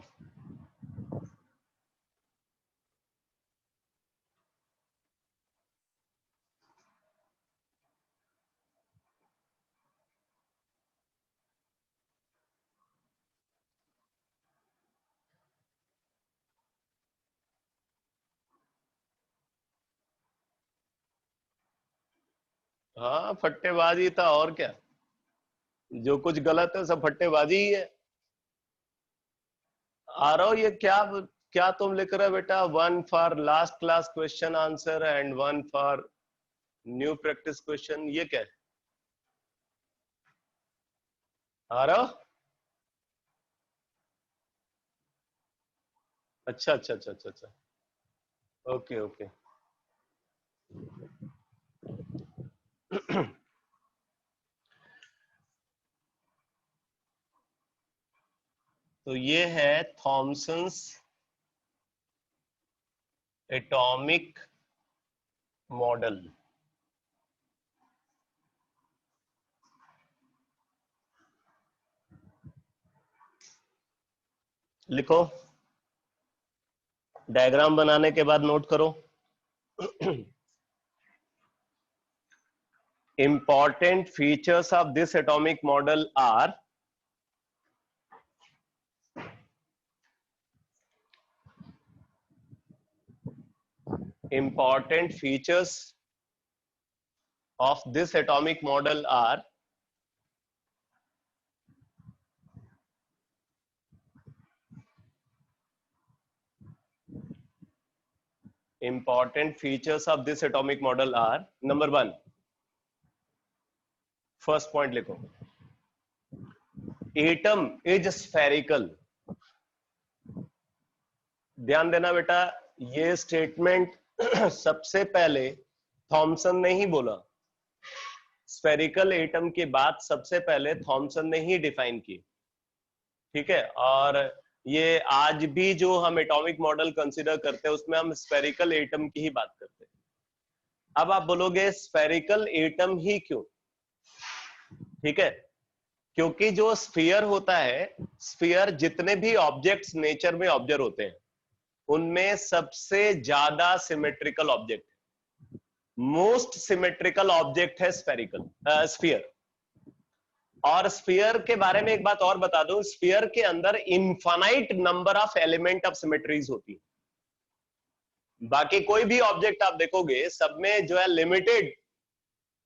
A: हाँ फट्टेबाजी था और क्या, जो कुछ गलत है सब फट्टेबाजी ही है। आ रहा हो ये क्या, क्या तुम लिख रहे हो बेटा? 1 for last class question answer and 1 for new practice question, ये क्या है? आ रहा हो? अच्छा अच्छा अच्छा अच्छा अच्छा, ओके ओके। तो ये है थॉमसन्स एटॉमिक मॉडल। लिखो, डायग्राम बनाने के बाद नोट करो। Important features of this atomic model are important features of this atomic model are important features of this atomic model are number 1, first point लिखो, atom is spherical। ध्यान देना बेटा, ये स्टेटमेंट सबसे पहले थॉमसन ने ही बोला। स्फेरिकल एटम की बात सबसे पहले थॉमसन ने ही डिफाइन की, ठीक है। और ये आज भी जो हम एटॉमिक मॉडल कंसीडर करते हैं उसमें हम स्फेरिकल एटम की ही बात करते हैं। अब आप बोलोगे स्फेरिकल एटम ही क्यों? ठीक है, क्योंकि जो स्फीयर होता है, स्फीयर जितने भी ऑब्जेक्ट्स नेचर में ऑब्जर्व होते हैं उनमें सबसे ज्यादा symmetrical object, most symmetrical object है स्फेरिकल स्फीयर। और स्फीयर के बारे में एक बात और बता दूं, स्फीयर के अंदर infinite number of element of symmetries होती है। बाकी कोई भी ऑब्जेक्ट आप देखोगे सब में जो है limited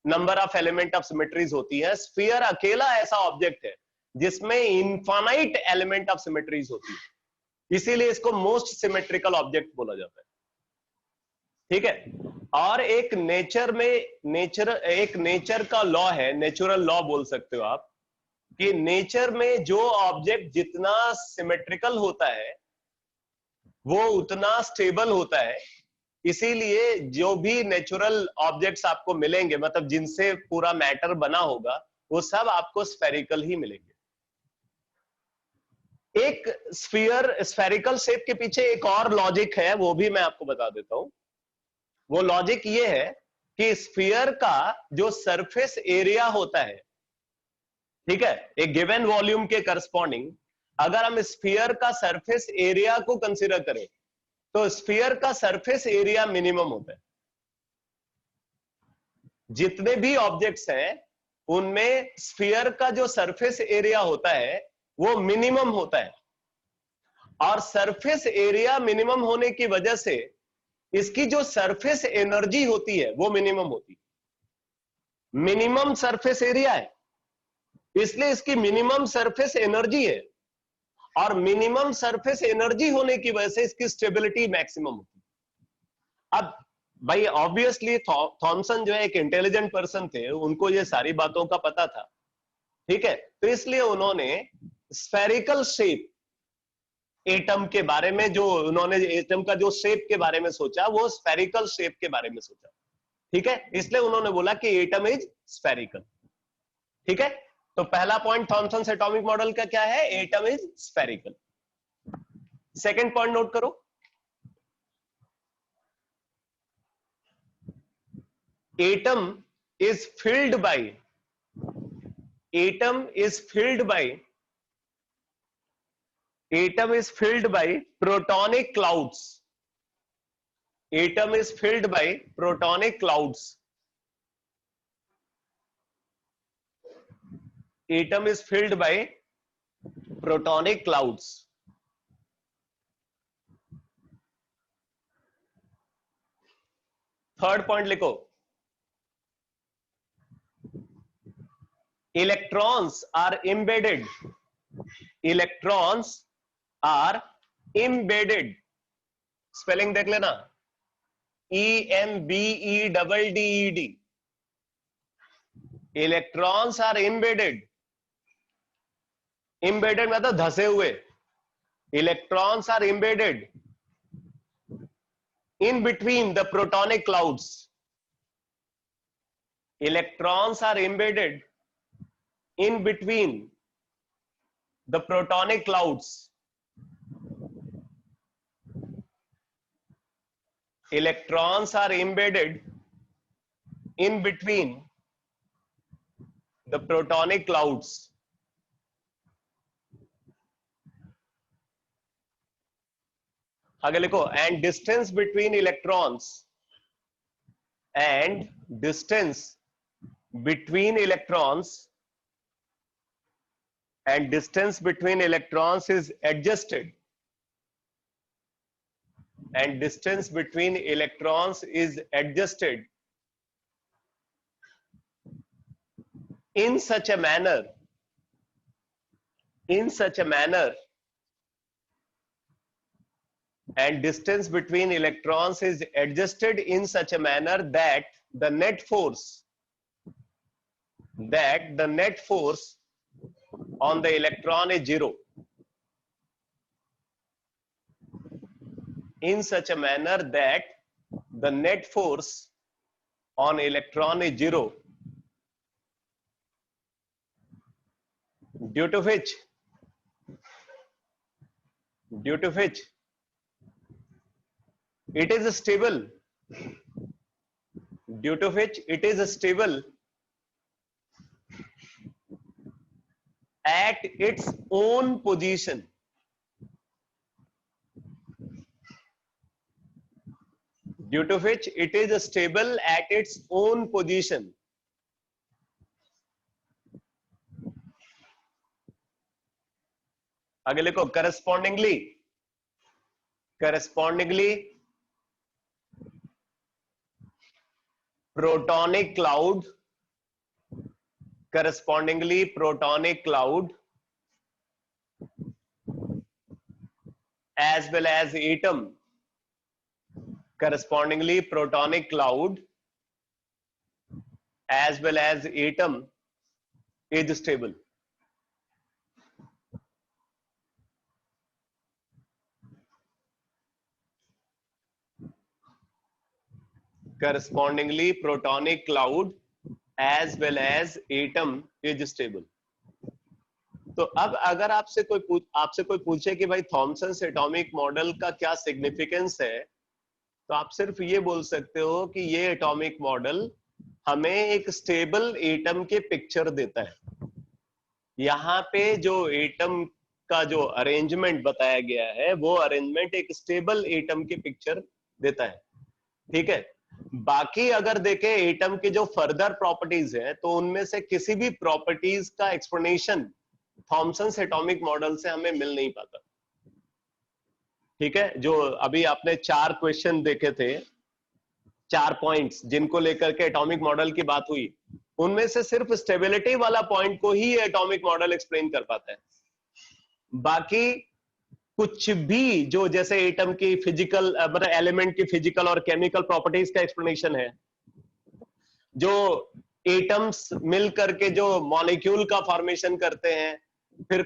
A: number of element of symmetries होती है। स्फीयर अकेला ऐसा ऑब्जेक्ट है जिसमें इनफाइनाइट एलिमेंट ऑफ सिमेट्रीज होती है, इसीलिए इसको मोस्ट सिमेट्रिकल ऑब्जेक्ट बोला जाता है, ठीक है। और एक नेचर में, एक नेचर का लॉ है, नेचुरल लॉ बोल सकते हो आप, कि नेचर में जो ऑब्जेक्ट जितना सिमेट्रिकल होता है वो उतना स्टेबल होता है, इसीलिए जो भी नेचुरल ऑब्जेक्ट्स आपको मिलेंगे, मतलब जिनसे पूरा मैटर बना होगा, वो सब आपको स्फेरिकल ही मिलेंगे। एक स्फेरिकल शेप के पीछे एक और लॉजिक है, वो भी मैं आपको बता देता हूं। वो लॉजिक ये है कि स्फीयर का जो सरफेस एरिया होता है, ठीक है, एक गिवन वॉल्यूम के करस्पॉन्डिंग, अगर हम स्फीयर का सरफेस एरिया को कंसीडर करें तो स्फीयर का सरफेस एरिया मिनिमम होता है। जितने भी ऑब्जेक्ट्स हैं उनमें स्फीयर का जो सरफेस एरिया होता है वो मिनिमम होता है, और सरफेस एरिया मिनिमम होने की वजह से इसकी जो सरफेस एनर्जी होती है वो मिनिमम होती है। मिनिमम सरफेस एरिया है इसलिए इसकी मिनिमम सरफेस एनर्जी है, और मिनिमम सरफेस एनर्जी होने की वजह से इसकी स्टेबिलिटी मैक्सिमम होती है। अब भाई ऑब्वियसली थॉमसन जो है एक इंटेलिजेंट पर्सन थे, उनको ये सारी बातों का पता था, ठीक है, तो इसलिए उन्होंने स्फेरिकल शेप एटम के बारे में, जो उन्होंने एटम का जो शेप के बारे में सोचा वो स्फेरिकल शेप के बारे में सोचा, ठीक है, इसलिए उन्होंने बोला कि एटम इज स्फेरिकल। ठीक है, तो पहला पॉइंट थॉमसन एटॉमिक मॉडल का क्या है, atom is spherical. Second point note करो, atom is filled by atom is filled by atom is filled by protonic clouds. Atom is filled by protonic clouds. Atom is filled by protonic clouds. Third point लिखो, electrons are embedded. Electrons are embedded. Spelling देख लेना, EMBEDDED. Electrons are embedded. Embedded मतलब धसे हुए. Electrons are embedded in between the protonic clouds. Electrons are embedded in between the protonic clouds. Electrons are embedded in between the protonic clouds. आगे लिखो, and distance between electrons and distance between electrons and distance between electrons is adjusted, and distance between electrons is adjusted in such a manner and distance between electrons is adjusted in such a manner that the net force on the electron is zero. In such a manner that the net force on electron is zero, due to which it is stable, at its own position. Due to which it is stable at its own position. आगे लिखो, correspondingly protonic cloud as well as atom, correspondingly protonic cloud as well as atom is stable. correspondingly protonic cloud as well as atom is stable. तो अब अगर आपसे कोई पूछे कि भाई थॉमसन एटॉमिक मॉडल का क्या सिग्निफिकेंस है, तो आप सिर्फ ये बोल सकते हो कि ये एटॉमिक मॉडल हमें एक स्टेबल एटम के पिक्चर देता है। यहाँ पे जो एटम का जो अरेंजमेंट बताया गया है वो अरेंजमेंट एक स्टेबल एटम की पिक्चर देता है, ठीक है। बाकी अगर देखें एटम के जो फर्दर प्रॉपर्टीज है तो उनमें से किसी भी प्रॉपर्टीज का एक्सप्लेनेशन थॉमसन एटॉमिक मॉडल से हमें मिल नहीं पाता, ठीक है। जो अभी आपने 4 क्वेश्चन देखे थे, 4 पॉइंट्स जिनको लेकर के एटॉमिक मॉडल की बात हुई, उनमें से सिर्फ स्टेबिलिटी वाला पॉइंट को ही एटॉमिक मॉडल एक्सप्लेन कर पाता है। बाकी कुछ भी जो जैसे एटम की फिजिकल मतलब एलिमेंट की फिजिकल और केमिकल प्रॉपर्टीज का एक्सप्लेनेशन है, जो एटम्स मिल करके जो मॉलिक्यूल का फॉर्मेशन करते हैं, फिर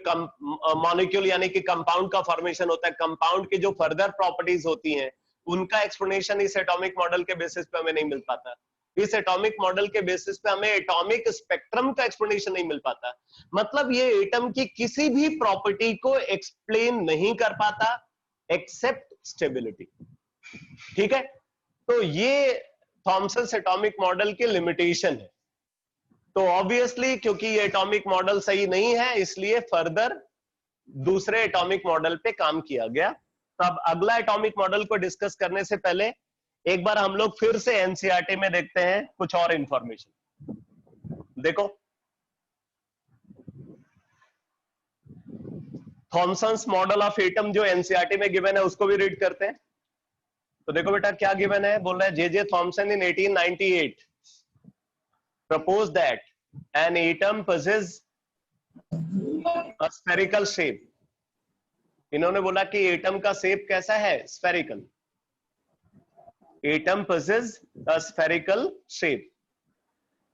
A: मॉलिक्यूल यानी कि कंपाउंड का फॉर्मेशन होता है, कंपाउंड की जो फर्दर प्रॉपर्टीज होती हैं उनका एक्सप्लेनेशन इस एटॉमिक मॉडल के बेसिस पे हमें नहीं मिल पाता। इस एटॉमिक मॉडल के बेसिस पे हमें एटॉमिक स्पेक्ट्रम का एक्सप्लेनेशन नहीं मिल पाता। मतलब ये एटम की किसी भी प्रॉपर्टी को एक्सप्लेन नहीं कर पाता एक्सेप्ट स्टेबिलिटी, ठीक है। तो ये थॉमसन एटॉमिक मॉडल की लिमिटेशन है। तो ऑब्वियसली क्योंकि ये एटॉमिक मॉडल सही नहीं है, इसलिए फर्दर दूसरे एटॉमिक मॉडल पे काम किया गया। तो अब अगला एटॉमिक मॉडल को डिस्कस करने से पहले एक बार हम लोग फिर से एनसीईआरटी में देखते हैं कुछ और इंफॉर्मेशन। देखो, थॉमसन्स मॉडल ऑफ एटम जो एनसीईआरटी में गिवन है उसको भी रीड करते हैं। तो देखो बेटा क्या गिवन है, बोल रहा है J Thomson in 1898 proposed that an atom possesses a spherical shape। इन्होंने बोला कि एटम का शेप कैसा है, spherical. Atom possesses a spherical shape,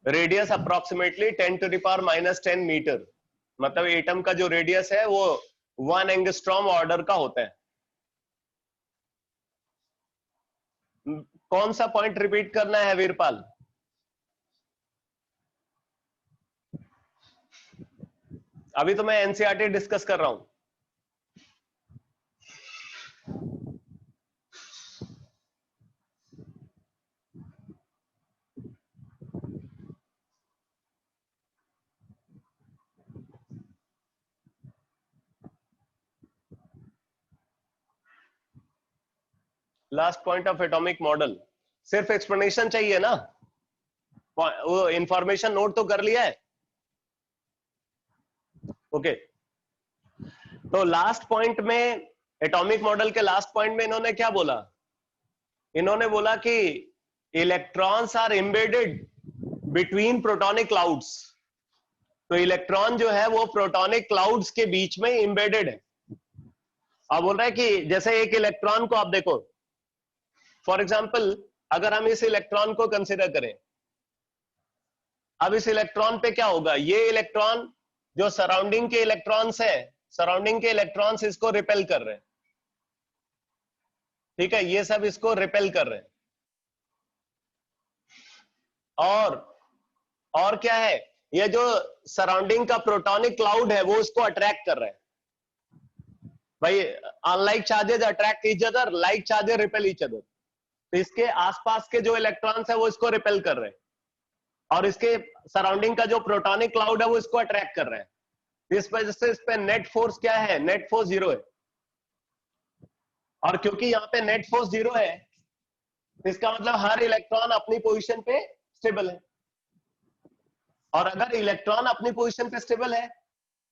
A: radius approximately 10⁻⁻10 metre. मतलब एटम का जो रेडियस है वो 1 एंगस्ट्रॉम ऑर्डर का होता है। कौन सा पॉइंट रिपीट करना है वीरपाल? अभी तो मैं एनसीईआरटी डिस्कस कर रहा हूं। Last point of atomic model, सिर्फ एक्सप्लेनेशन चाहिए ना, वो इंफॉर्मेशन नोट तो कर लिया है। ओके, तो लास्ट पॉइंट में, एटॉमिक मॉडल के लास्ट पॉइंट में इन्होंने क्या बोला? इन्होंने बोला कि electrons are embedded between protonic clouds. तो इलेक्ट्रॉन जो है वो प्रोटॉनिक क्लाउड्स के बीच में एम्बेडेड है। अब बोल रहा है कि जैसे एक इलेक्ट्रॉन को आप देखो, फॉर एग्जाम्पल अगर हम इस इलेक्ट्रॉन को कंसिडर करें, अब इस इलेक्ट्रॉन पे क्या होगा, ये इलेक्ट्रॉन जो सराउंडिंग के इलेक्ट्रॉन्स है, सराउंडिंग के इलेक्ट्रॉन्स इसको रिपेल कर रहे हैं, ठीक है, ये सब इसको रिपेल कर रहे हैं। और क्या है, ये जो सराउंडिंग का प्रोटॉनिक क्लाउड है वो इसको अट्रैक्ट कर रहे हैं। भाई unlike charges attract each other, like charges repel each other. तो इसके आसपास के जो इलेक्ट्रॉन्स है वो इसको रिपेल कर रहे हैं, और इसके सराउंडिंग का जो प्रोटॉनिक क्लाउड है वो इसको अट्रैक्ट कर रहे हैं। इस वजह से इस पे नेट फोर्स क्या है, नेट फोर्स 0 है। और क्योंकि यहाँ पे नेट फोर्स 0 है, इसका मतलब हर इलेक्ट्रॉन अपनी पोजीशन पे स्टेबल है। और अगर इलेक्ट्रॉन अपनी पोजीशन पे स्टेबल है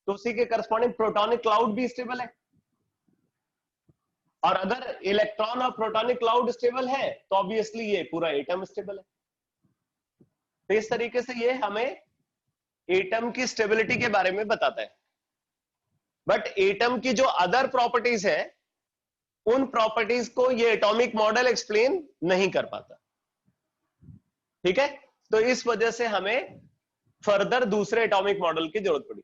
A: तो उसी के करस्पॉन्डिंग प्रोटॉनिक क्लाउड भी स्टेबल है। और अगर इलेक्ट्रॉन और प्रोटॉनिक क्लाउड स्टेबल है तो ऑब्वियसली ये पूरा एटम स्टेबल है। तो इस तरीके से ये हमें एटम की स्टेबिलिटी के बारे में बताता है। बट एटम की जो अदर प्रॉपर्टीज है, उन प्रॉपर्टीज को ये एटॉमिक मॉडल एक्सप्लेन नहीं कर पाता, ठीक है। तो इस वजह से हमें फर्दर दूसरे एटॉमिक मॉडल की जरूरत पड़ी।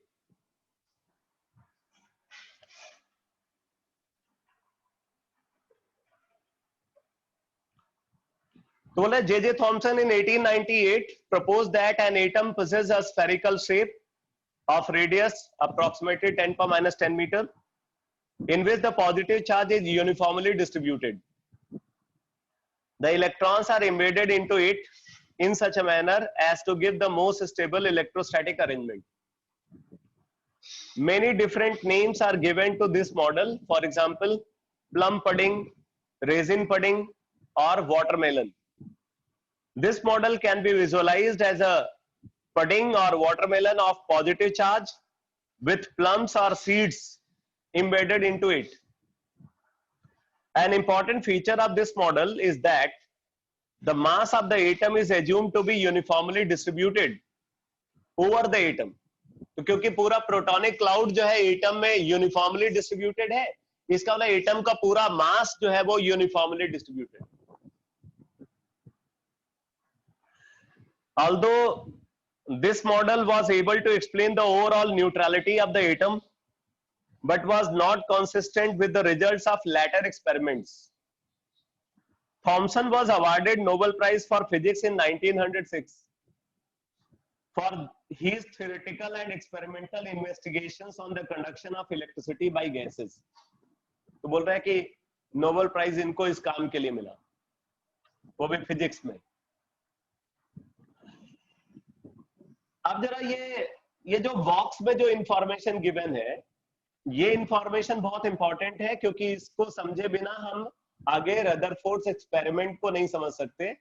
A: तो बोला J.J. Thomson in 1898 proposed that an atom possesses a spherical shape of radius approximately 10⁻10 meter, in which the positive charge is uniformly distributed. The electrons are embedded into it in such a manner as to give the most stable electrostatic arrangement. Many different names are given to this model. For example, plum pudding, raisin pudding, or watermelon. This model can be visualized as a pudding or watermelon of positive charge with plums or seeds embedded into it. An important feature of this model is that the mass of the atom is assumed to be uniformly distributed over the atom. तो क्योंकि पूरा प्रोटॉनिक cloud जो है atom में uniformly distributed है, इसका मतलब atom का पूरा मास जो है वो uniformly distributed. Although this model was able to explain the overall neutrality of the atom, but was not consistent with the results of later experiments. Thomson was awarded Nobel Prize for Physics in 1906 for his theoretical and experimental investigations on the conduction of electricity by gases. तो बोल रहा है कि Nobel prize इनको इस काम के लिए मिला, वो भी फिजिक्स में. अब जरा ये जो बॉक्स में जो इंफॉर्मेशन गिवन है, ये इंफॉर्मेशन बहुत इंपॉर्टेंट है, क्योंकि इसको समझे बिना हम आगे रदरफोर्ड्स एक्सपेरिमेंट को नहीं समझ सकते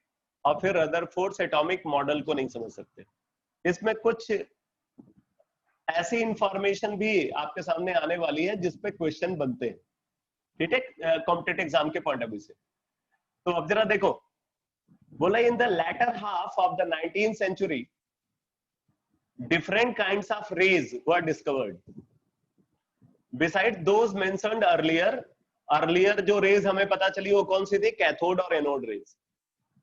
A: और फिर रदरफोर्ड्स एटॉमिक मॉडल को नहीं समझ सकते. इसमें कुछ ऐसी इंफॉर्मेशन भी आपके सामने आने वाली है जिस पे क्वेश्चन बनते हैं, ठीक है, कॉम्पिटिटिव एग्जाम के पॉइंट ऑफ व्यू से. तो अब जरा देखो, बोला in the latter half of the 19th century different kinds of rays were discovered besides those mentioned earlier. जो रेज हमें पता चली वो कौन सी थी, कैथोड और एनोड रेज.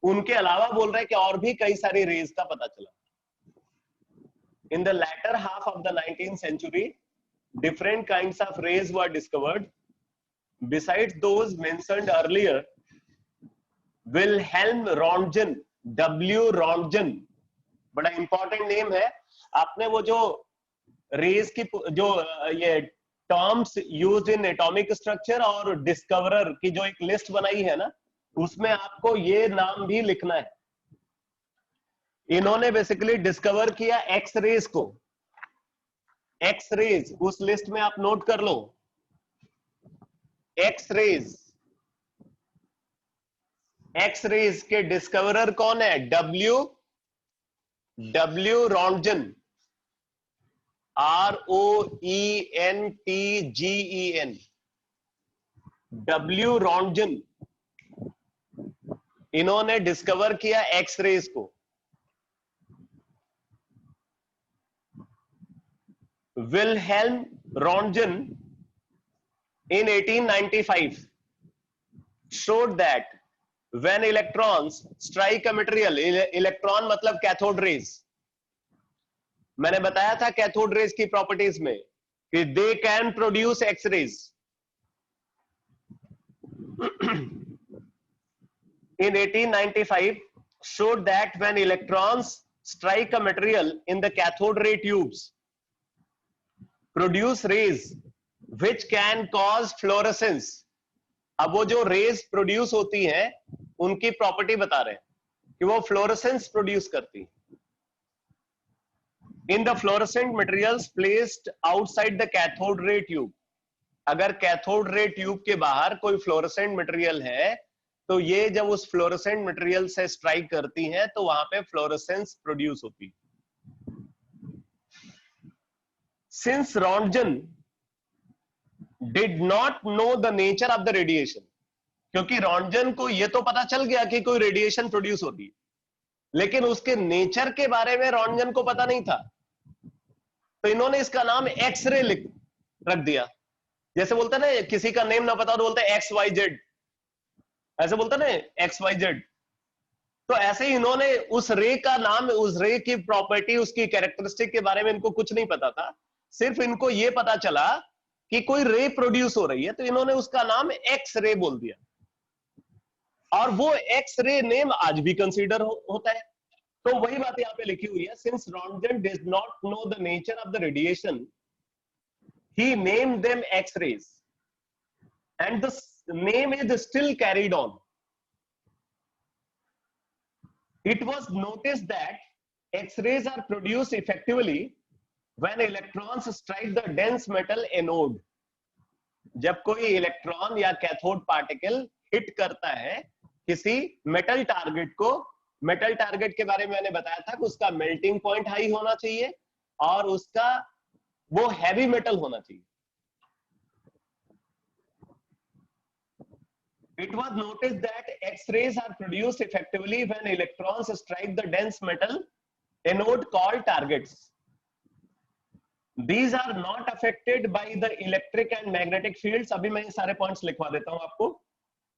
A: उनके अलावा बोल रहे हैं कि और भी कई सारी रेज का पता चला. In the latter half of the 19th century, different kinds of rays were discovered. Besides those mentioned earlier, Wilhelm Röntgen, W. Röntgen, बड़ा इंपॉर्टेंट नेम है. आपने वो जो रेज की जो ये terms used in atomic structure और डिस्कवरर की जो एक लिस्ट बनाई है ना, उसमें आपको ये नाम भी लिखना है. इन्होंने बेसिकली डिस्कवर किया एक्स रेज को. एक्स रेज उस लिस्ट में आप नोट कर लो. एक्स रेज के डिस्कवरर कौन है? W Röntgen, ROENTGEN, W Röntgen. इन्होंने डिस्कवर किया एक्स रेज को. Wilhelm Röntgen in 1895 showed that when electrons strike a material, electron मतलब कैथोड रेज, मैंने बताया था कैथोड रेज की प्रॉपर्टीज में कि they can produce X rays. In 1895 showed that when electrons strike a material in the cathode ray tubes, produce rays which can cause fluorescence. अब वो जो रेज प्रोड्यूस होती हैं उनकी प्रॉपर्टी बता रहे हैं कि वो फ्लोरेसेंस प्रोड्यूस करती हैं. In the fluorescent materials placed outside the cathode ray tube. अगर कैथोड रे ट्यूब के बाहर कोई फ्लोरेसेंट मटेरियल है तो ये जब उस फ्लोरेसेंट मटेरियल से स्ट्राइक करती हैं तो वहां पे फ्लोरेसेंस प्रोड्यूस होती है. Since Röntgen did not know the nature of the radiation, क्योंकि रॉन्टजन को ये तो पता चल गया कि कोई रेडिएशन प्रोड्यूस होती है, लेकिन उसके नेचर के बारे में रॉन्टजन को पता नहीं था, तो इन्होंने इसका नाम एक्सरे रख दिया. जैसे बोलते ना किसी का नेम ना पता तो बोलते हैं XYZ, ऐसे बोलते ना XYZ. तो ऐसे ही इन्होंने उस रे का नाम, उस रे की प्रॉपर्टी, उसकी कैरेक्टरिस्टिक के बारे में इनको कुछ नहीं पता था. सिर्फ इनको ये पता चला कि कोई रे प्रोड्यूस हो रही है तो इन्होंने उसका नाम एक्स रे बोल दिया. और वो एक्स रे नेम आज भी कंसीडर होता है। तो वही बात यहाँ पे लिखी हुई है, since Röntgen does not know the nature of the radiation he named them x-rays and the name is still carried on. It was noticed that x-rays are produced effectively when electrons strike the dense metal anode. जब कोई electron या cathode particle hit करता है किसी metal target को, metal target के बारे में मैंने बताया था कि उसका मेल्टिंग पॉइंट हाई होना चाहिए और उसका वो हैवी मेटल होना चाहिए। It was noticed that X-rays are produced effectively when electrons strike the dense metal anode called targets. These are not affected by the electric and magnetic fields. अभी मैं ये सारे पॉइंट्स लिखवा देता हूं आपको।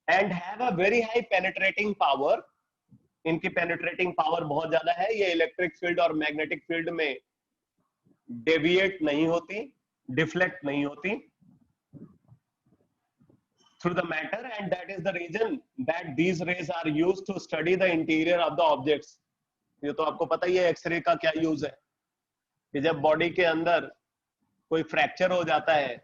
A: And have a very high penetrating power. इनकी penetrating power बहुत ज्यादा है, ये इलेक्ट्रिक फील्ड और मैग्नेटिक फील्ड में डेविएट नहीं होती, डिफ्लेक्ट नहीं होती through the matter, and that is the reason that these rays are used to study the interior of the objects. ये तो आपको पता ही है एक्सरे का क्या यूज है कि जब बॉडी के अंदर कोई फ्रैक्चर हो जाता है,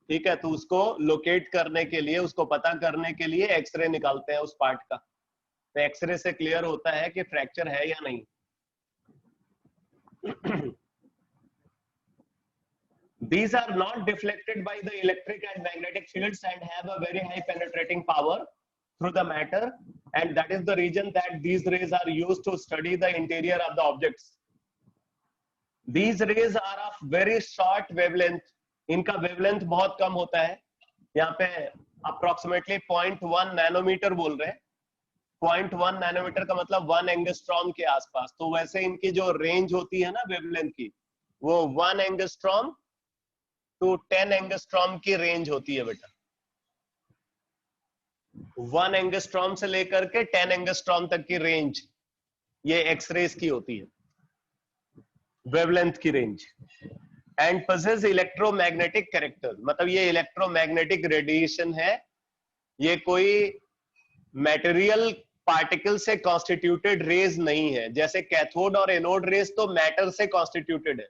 A: ठीक है, तो उसको लोकेट करने के लिए, उसको पता करने के लिए एक्सरे निकालते हैं उस पार्ट का। तो एक्सरे से क्लियर होता है कि फ्रैक्चर है या नहीं। These are not deflected by the electric and magnetic fields and have a very high penetrating power through the matter, and that is the reason that these rays are used to study the interior of the objects. These rays are of very short wavelength. इनका wavelength बहुत कम होता है, यहाँ पे approximately 0.1 nanometre बोल रहे हैं। 0.1 nanometre का मतलब 1 एंगस्ट्रॉम के आसपास। तो वैसे इनकी जो रेंज होती है ना वेवलेंथ की, वो 1 एंगस्ट्रॉम to 10 एंगस्ट्रॉम की रेंज होती है बेटा। 1 एंगस्ट्रॉम से लेकर के 10 एंगस्ट्रॉम तक की रेंज ये एक्सरेज की होती है, वेवलेंथ की range. And possess electromagnetic character, मतलब ये इलेक्ट्रोमैग्नेटिक रेडिएशन है, ये कोई मटेरियल पार्टिकल से कॉन्स्टिट्यूटेड रेज नहीं है। जैसे कैथोड और एनोड रेज तो मैटर से कॉन्स्टिट्यूटेड है,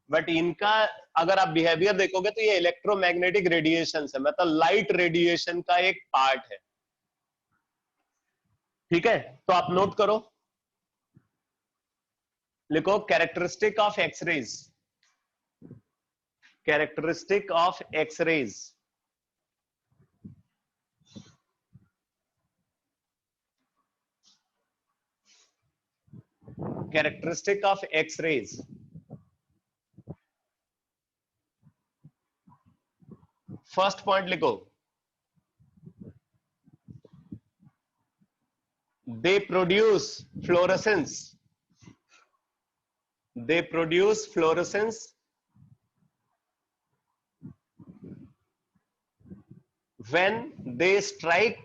A: बट इनका अगर आप बिहेवियर देखोगे तो ये इलेक्ट्रोमैग्नेटिक रेडिएशन है, मतलब लाइट रेडिएशन का एक पार्ट है। ठीक है, तो आप नोट करो, लिखो characteristic of X rays, characteristic of X rays. Characteristic of X rays, first point लिखो, they produce fluorescence, they produce fluorescence when they strike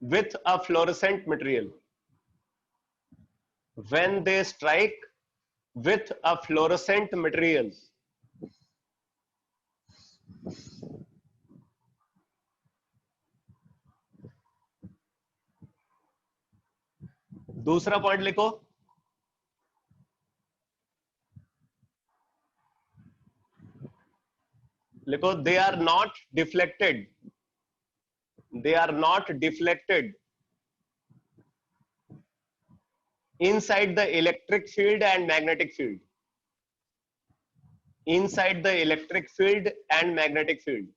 A: with a fluorescent material, when they strike with a fluorescent material। दूसरा point लिखो, लिखो they are not deflected, they are not deflected inside the electric field and magnetic field, inside the electric field and magnetic field।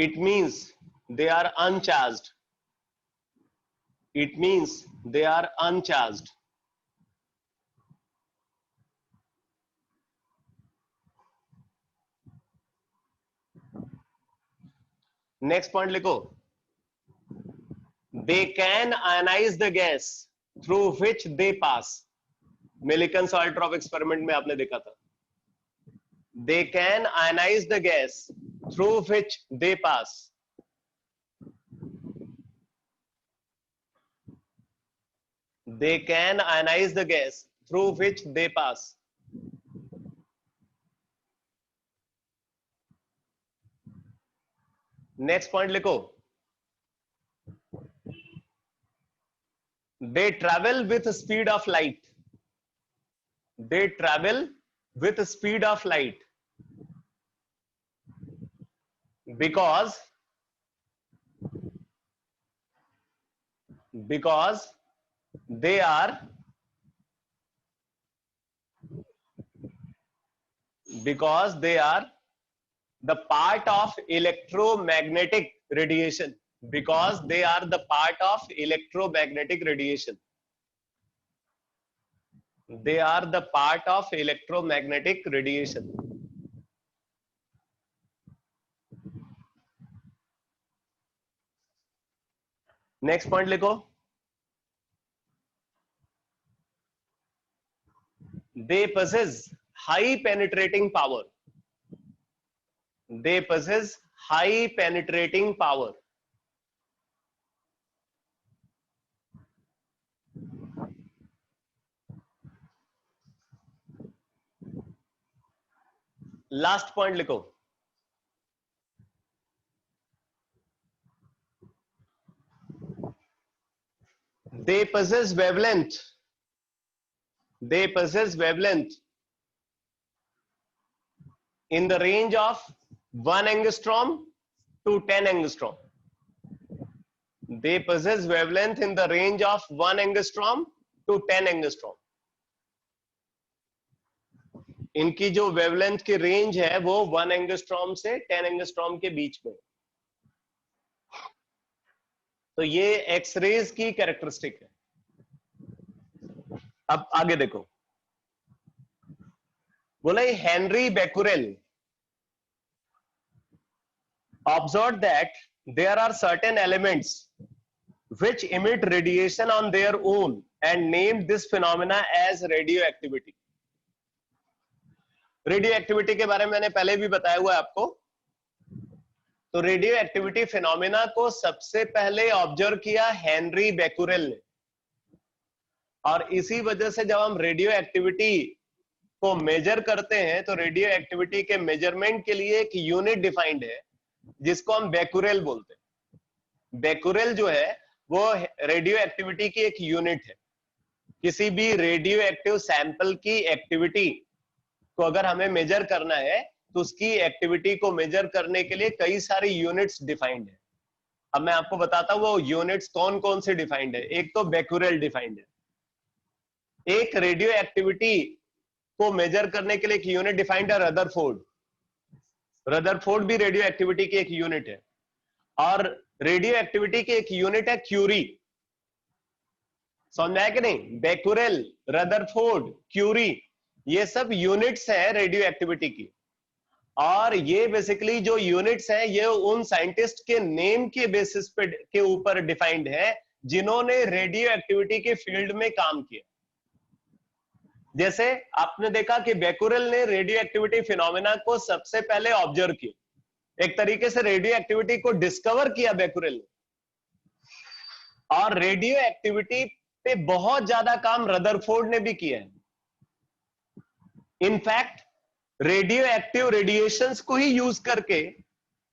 A: It means they are uncharged, it means they are uncharged। Next point लिखो, they can ionize the gas through which they pass। Millikan साल्ट्रॉफ experiment में आपने देखा था, they can ionize the gas through which they pass। they can ionize the gas through which they pass। Next point लिखो, they travel with speed of light, they travel with speed of light because they are the part of electromagnetic radiation, because they are the part of electromagnetic radiation, they are the part of electromagnetic radiation. Next point लिखो, they possess high penetrating power, they possess high penetrating power. Last point लिखो, they possess wavelength, they possess wavelength in the range of 1 angstrom to 10 angstrom. They possess wavelength in the range of 1 angstrom to 10 angstrom. इनकी जो wavelength की range है वो 1 angstrom से 10 angstrom के बीच में. तो ये एक्सरेज की कैरेक्टरिस्टिक है. अब आगे देखो, बोला Henry Becquerel observed that there are certain elements which emit radiation on their own and named this phenomena as radioactivity. Radio activity के बारे में मैंने पहले भी बताया हुआ है आपको. तो रेडियो एक्टिविटी फिनोमिना को सबसे पहले ऑब्जर्व किया हेनरी बेकुरेल ने, और इसी वजह से जब हम रेडियो एक्टिविटी को मेजर करते हैं तो रेडियो एक्टिविटी के मेजरमेंट के लिए एक यूनिट डिफाइंड है जिसको हम बेकुरेल बोलते हैं. बेकुरेल जो है वो रेडियो एक्टिविटी की एक यूनिट है. किसी भी रेडियो एक्टिव सैंपल की एक्टिविटी को अगर हमें मेजर करना है तो उसकी एक्टिविटी को मेजर करने के लिए कई सारी यूनिट्स डिफाइंड है. अब मैं आपको बताता हूं वो यूनिट्स कौन कौन से डिफाइंड है. एक तो बेकुरेल डिफाइंड है, एक रेडियो एक्टिविटी को मेजर करने के लिए एक यूनिट डिफाइंड है रदरफोर्ड. रदरफोर्ड भी रेडियो एक्टिविटी की एक यूनिट है. और रेडियो एक्टिविटी की एक यूनिट है क्यूरी. समझ में आया कि नहीं? बेकुरेल, रदरफोर्ड, क्यूरी, ये सब यूनिट्स हैं रेडियो एक्टिविटी की. और ये बेसिकली जो यूनिट्स हैं ये उन साइंटिस्ट के नेम के बेसिस पे के ऊपर डिफाइंड है जिन्होंने रेडियो एक्टिविटी के फील्ड में काम किया. जैसे आपने देखा कि बेकुरेल ने रेडियो एक्टिविटी फिनोमेना को सबसे पहले ऑब्जर्व किया. एक तरीके से रेडियो एक्टिविटी को डिस्कवर किया बेकुरेल ने. और रेडियो एक्टिविटी पे बहुत ज्यादा काम रदरफोर्ड ने भी किया है. इनफैक्ट रेडियो एक्टिव रेडिएशंस को ही यूज करके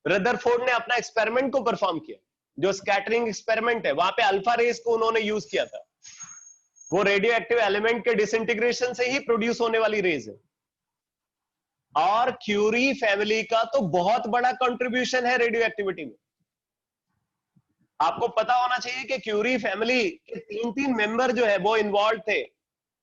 A: रदरफोर्ड ने अपना एक्सपेरिमेंट को परफॉर्म किया. जो स्कैटरिंग एक्सपेरिमेंट है वहां पे अल्फा रेस को उन्होंने यूज किया था. वो रेडियो एक्टिव एलिमेंट के डिसइंटीग्रेशन से ही प्रोड्यूस होने वाली रेज है. और क्यूरी फैमिली का तो बहुत बड़ा कंट्रीब्यूशन है रेडियो एक्टिविटी में. आपको पता होना चाहिए कि क्यूरी फैमिली के 3 मेंबर जो है वो इन्वॉल्व थे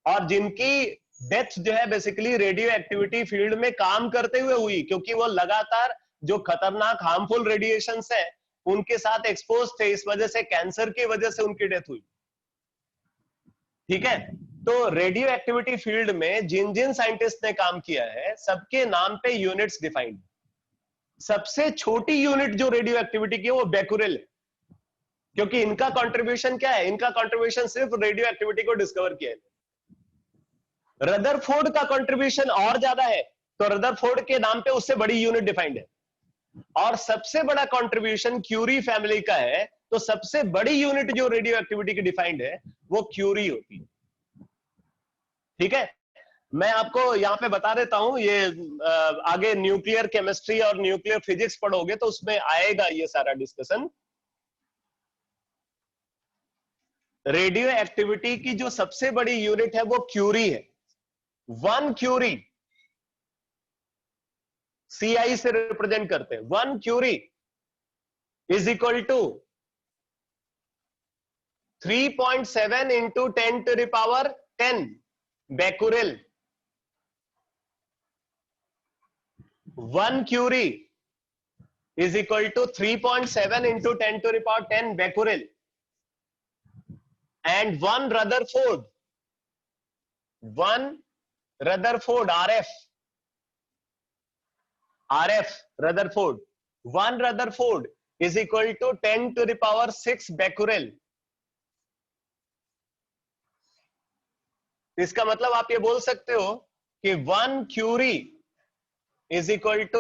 A: और जिनकी डेथ जो है बेसिकली रेडियो एक्टिविटी फील्ड में काम करते हुए हुई, क्योंकि वो लगातार जो खतरनाक हार्मफुल रेडिएशंस है उनके साथ एक्सपोज थे. इस वजह से कैंसर की वजह से उनकी डेथ हुई. ठीक है, तो रेडियो एक्टिविटी फील्ड में जिन जिन साइंटिस्ट ने काम किया है सबके नाम पे यूनिट्स डिफाइंड. सबसे छोटी यूनिट जो रेडियो एक्टिविटी की है वो बेकुरेल है, क्योंकि इनका कंट्रीब्यूशन क्या है? इनका कंट्रीब्यूशन सिर्फ रेडियो एक्टिविटी को डिस्कवर किया है. रदरफोर्ड का कंट्रीब्यूशन और ज्यादा है, तो रदरफोर्ड के नाम पे उससे बड़ी यूनिट डिफाइंड है. और सबसे बड़ा कंट्रीब्यूशन क्यूरी फैमिली का है, तो सबसे बड़ी यूनिट जो रेडियो एक्टिविटी की डिफाइंड है वो क्यूरी होती है. ठीक है, मैं आपको यहाँ पे बता देता हूँ, ये आगे न्यूक्लियर केमिस्ट्री और न्यूक्लियर फिजिक्स पढ़ोगे तो उसमें आएगा ये सारा डिस्कशन। रेडियो एक्टिविटी की जो सबसे बड़ी यूनिट है वो क्यूरी है। 1 क्यूरी CI से रिप्रेजेंट करते हैं। 1 curie is equal to 3.7 into 10 to the power 10 becquerel। 1 curie is equal to 3.7 into 10 to the power 10 becquerel, and 1 Rutherford RF Rutherford 1 Rutherford is equal to 10 to the power 6 becquerel। इसका मतलब आप ये बोल सकते हो कि 1 curie is equal to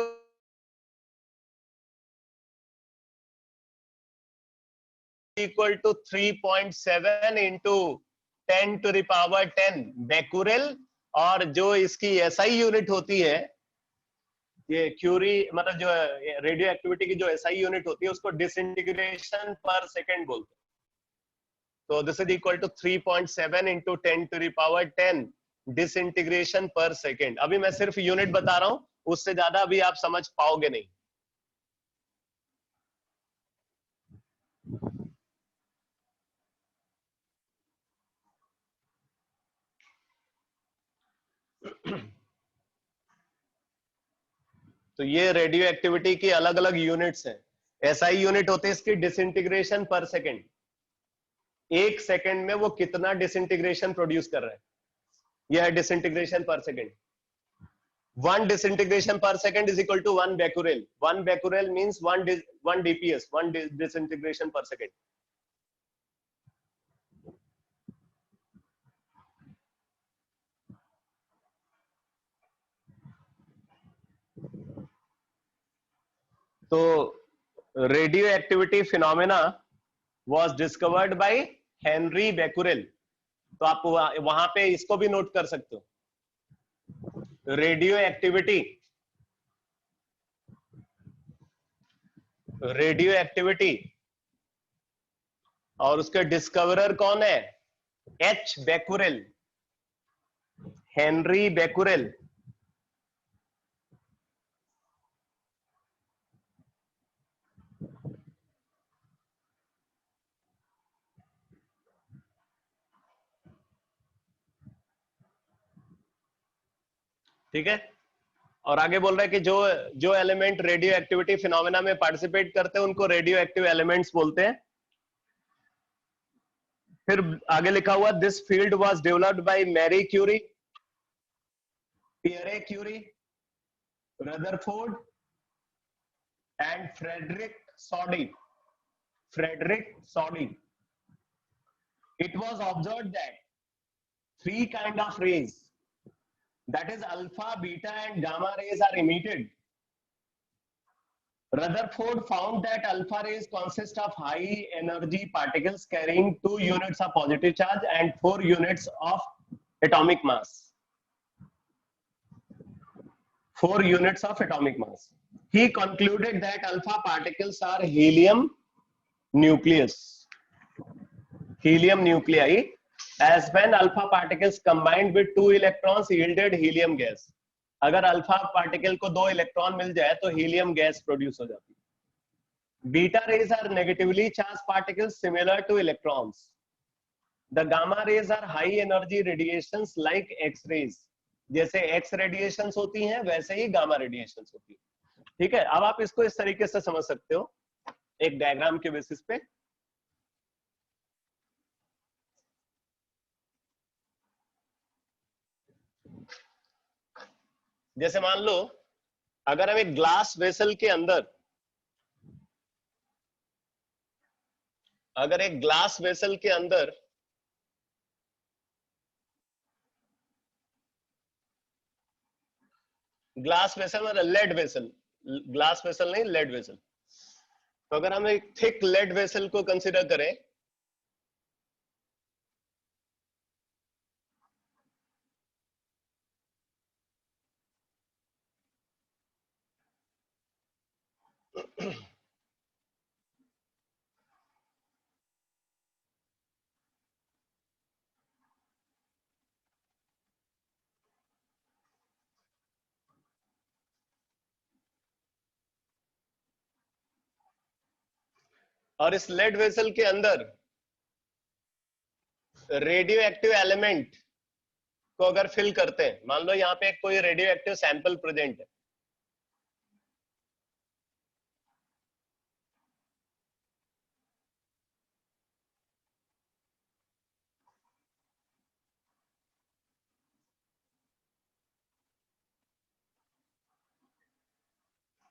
A: equal to 3.7 into 10 to the power 10 becquerel। और जो इसकी SI यूनिट होती है, ये क्यूरी मतलब जो रेडियो एक्टिविटी की जो SI यूनिट होती है उसको डिसइंटीग्रेशन पर सेकेंड बोलते हैं। तो this is equal to 3.7 into 10 to the power 10 disintegration per second. अभी मैं सिर्फ यूनिट बता रहा हूं, उससे ज्यादा अभी आप समझ पाओगे नहीं। तो ये रेडियो एक्टिविटी की अलग अलग यूनिट्स हैं। SI यूनिट होती है इसकी डिसइंटीग्रेशन पर सेकेंड। एक सेकेंड में वो कितना डिसइंटीग्रेशन प्रोड्यूस कर रहा है, यह है disintegration per second. 1 disintegration per second is equal to 1 becquerel। 1 becquerel means 1 DPS, 1 disintegration per second। तो radio activity phenomena was discovered by Henry Becquerel। तो आप वहां पे इसको भी नोट कर सकते हो। रेडियो एक्टिविटी और उसके डिस्कवरर कौन है? H Becquerel, Henri Becquerel. ठीक है, और आगे बोल रहा है कि जो एलिमेंट रेडियो एक्टिविटी फिनोमेना में पार्टिसिपेट करते हैं उनको रेडियो एक्टिव एलिमेंट्स बोलते हैं। फिर आगे लिखा हुआ this field was developed by Marie Curie, Pierre Curie, Rutherford and Frederick Soddy. It was observed that 3 kind of rays, that is alpha, beta and gamma rays, are emitted. Rutherford found that alpha rays consist of high energy particles carrying 2 units of positive charge and 4 units of atomic mass. 4 units of atomic mass. He concluded that alpha particles are helium nuclei, as when alpha particles combined with 2 electrons yielded helium gas। अगर alpha particle को 2 electron मिल जाए तो helium gas produce हो जाती है। Beta rays are negatively charge particles similar to electrons. The gamma rays are high energy radiations like X rays. जैसे X radiations होती हैं वैसे ही गामा रेडिएशंस होती है। ठीक है, अब आप इसको इस तरीके से समझ सकते हो एक डायग्राम के बेसिस पे। जैसे मान लो अगर हम एक ग्लास वेसल के अंदर, अगर एक ग्लास वेसल के अंदर ग्लास वेसल मतलब लेड वेसल, ग्लास वेसल नहीं लेड वेसल। तो अगर हम एक थिक लेड वेसल को कंसीडर करें, और इस लेड वेसल के अंदर रेडियो एक्टिव एलिमेंट को अगर फिल करते हैं, मान लो यहाँ पे कोई रेडियो एक्टिव सैंपल प्रेजेंट है,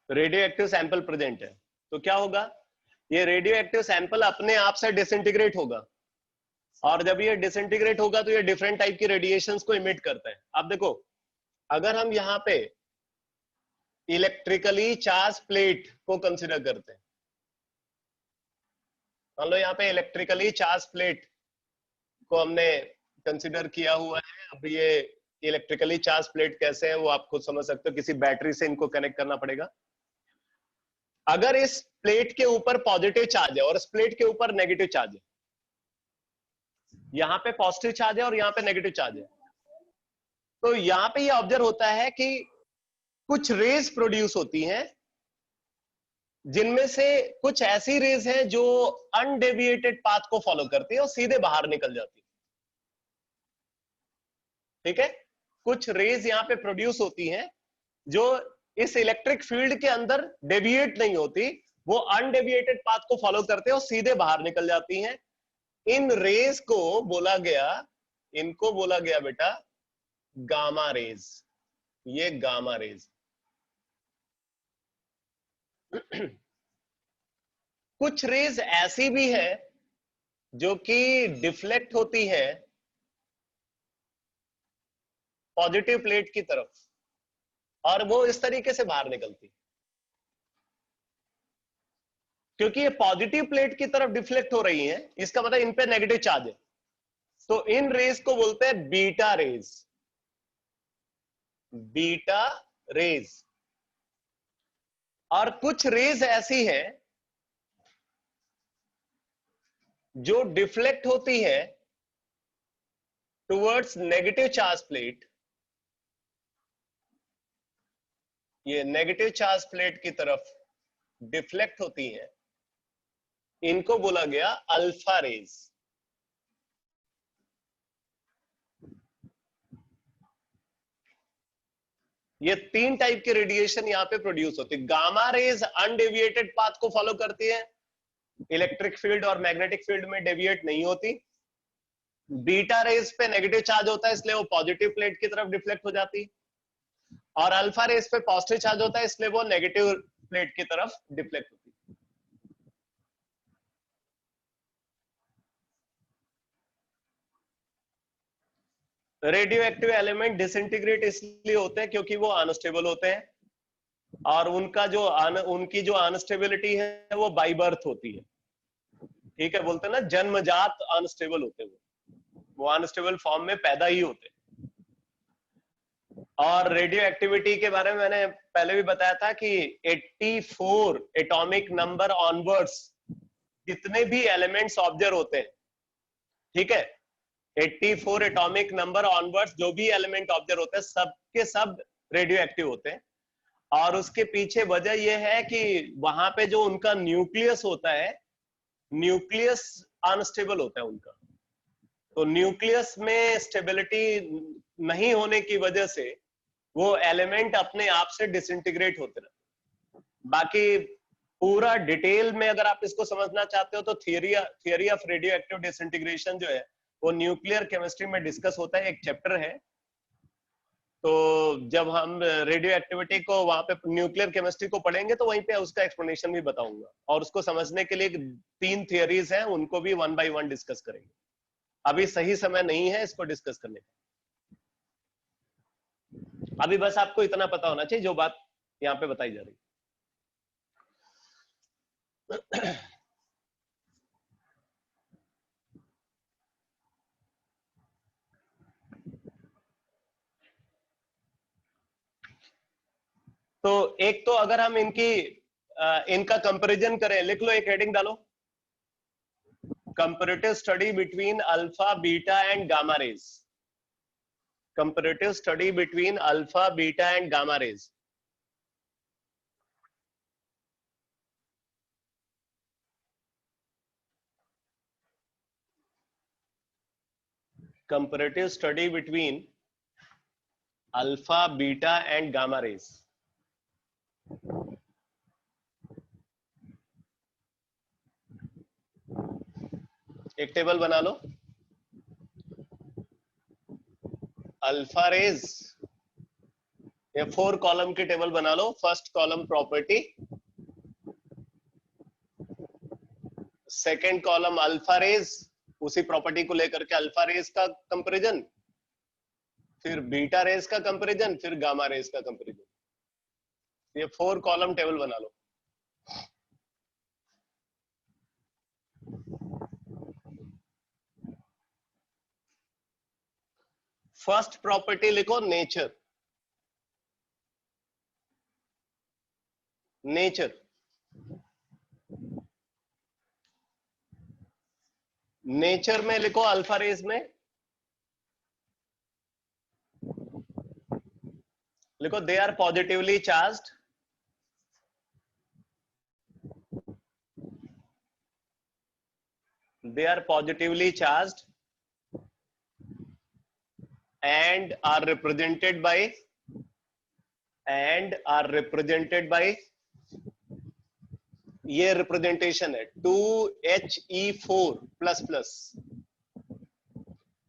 A: रेडियो एक्टिव सैंपल प्रेजेंट है, तो क्या होगा, ये रेडियो एक्टिव सैंपल अपने आप से डिसइंटीग्रेट होगा, और जब ये डिसइंटीग्रेट होगा तो ये डिफरेंट टाइप की रेडिएशंस को इमिट करता है। अब देखो, अगर हम यहाँ पे इलेक्ट्रिकली चार्ज प्लेट को कंसिडर करते हैं, मान लो यहाँ पे इलेक्ट्रिकली चार्ज प्लेट को हमने कंसिडर किया हुआ है। अब ये इलेक्ट्रिकली चार्ज प्लेट कैसे है वो आप खुद समझ सकते हो, किसी बैटरी से इनको कनेक्ट करना पड़ेगा। अगर इस प्लेट के ऊपर पॉजिटिव चार्ज है और इस प्लेट के ऊपर नेगेटिव चार्ज है, यहाँ पे पॉजिटिव चार्ज है और यहाँ पे नेगेटिव चार्ज है, तो यहाँ पे ये ऑब्जर्व होता है कि कुछ रेज प्रोड्यूस होती हैं, जिनमें से कुछ ऐसी रेज हैं जो अनडेविएटेड पाथ को फॉलो करती है और सीधे बाहर निकल जाती है। ठीक है, कुछ रेज यहाँ पे प्रोड्यूस होती हैं जो इस इलेक्ट्रिक फील्ड के अंदर डेविएट नहीं होती, वो अनडेविएटेड पाथ को फॉलो करते हैं और सीधे बाहर निकल जाती हैं। इन रेज को बोला गया, इनको बोला गया बेटा गामा रेज। ये गामा रेज। कुछ रेज ऐसी भी है जो कि डिफ्लेक्ट होती है पॉजिटिव प्लेट की तरफ, और वो इस तरीके से बाहर निकलती, क्योंकि ये पॉजिटिव प्लेट की तरफ डिफ्लेक्ट हो रही हैं, इसका मतलब इन पे नेगेटिव चार्ज है, तो इन रेज को बोलते हैं बीटा रेज। Beta raise. और कुछ रेज ऐसी है जो डिफ्लेक्ट होती है टुवर्ड्स नेगेटिव चार्ज प्लेट, ये नेगेटिव चार्ज प्लेट की तरफ डिफ्लेक्ट होती है, इनको बोला गया अल्फा रेज। ये तीन टाइप के रेडिएशन यहाँ पे प्रोड्यूस होती है। गामा रेज अनडेविएटेड पाथ को फॉलो करती है, इलेक्ट्रिक फील्ड और मैग्नेटिक फील्ड में डेविएट नहीं होती। बीटा रेज पे नेगेटिव चार्ज होता है, इसलिए वो पॉजिटिव प्लेट की तरफ डिफ्लेक्ट हो जाती है, और अल्फा रेज पे पॉजिटिव चार्ज होता है, इसलिए वो नेगेटिव प्लेट की तरफ डिफ्लेक्ट होती है। रेडियो एक्टिव एलिमेंट डिसइंटीग्रेट इसलिए होते हैं क्योंकि वो अनस्टेबल होते हैं, और उनकी जो अनस्टेबिलिटी है वो बाय बर्थ होती है। ठीक है, बोलते हैं ना जन्मजात अनस्टेबल होते हैं, वो अनस्टेबल फॉर्म में पैदा ही होते हैं। और रेडियो एक्टिविटी के बारे में मैंने पहले भी बताया था कि 84 एटॉमिक नंबर ऑनवर्ड्स जितने भी एलिमेंट्स ऑब्जर्व होते हैं, ठीक है, 84 एटॉमिक नंबर ऑनवर्ड्स जो भी एलिमेंट ऑब्जर्व होते हैं सबके सब रेडियो एक्टिव होते हैं। और उसके पीछे वजह यह है कि वहां पे जो उनका न्यूक्लियस होता है, न्यूक्लियस अनस्टेबल होता है उनका, तो न्यूक्लियस में स्टेबिलिटी नहीं होने की वजह से वो एलिमेंट अपने आप से डिसइंटीग्रेट होते रहते। बाकी पूरा डिटेल में अगर आप इसको समझना चाहते हो तो theory of radio active disintegration जो है वो न्यूक्लियर केमिस्ट्री में डिस्कस होता है, एक चैप्टर है। तो जब हम रेडियो एक्टिविटी को वहां पे न्यूक्लियर केमिस्ट्री को पढ़ेंगे तो वहीं पे उसका एक्सप्लेनेशन भी बताऊंगा, और उसको समझने के लिए 3 थियरीज हैं, उनको भी 1 by 1 डिस्कस करेंगे। अभी सही समय नहीं है इसको डिस्कस करने का, अभी बस आपको इतना पता होना चाहिए जो बात यहाँ पे बताई जा रही है। तो एक तो अगर हम इनका कंपैरिजन करें, लिख लो, एक हेडिंग डालो, comparative study between alpha beta and gamma rays. Comparative study between alpha beta and gamma rays. comparative study between alpha, beta and gamma rays. एक टेबल बना लो. अल्फा रेज, ये 4 कॉलम की टेबल बना लो. First column property, second column alpha rays, उसी property को लेकर के अल्फा रेज का कंपैरिजन, फिर बीटा रेज का कंपैरिजन, फिर गामा रेज का कंपैरिजन. ये 4 कॉलम टेबल बना लो. फर्स्ट प्रॉपर्टी लिखो नेचर. नेचर, नेचर में लिखो अल्फा रेज में लिखो they are positively charged. They are positively charged and are represented by ये रिप्रेजेंटेशन है 2He4 plus plus.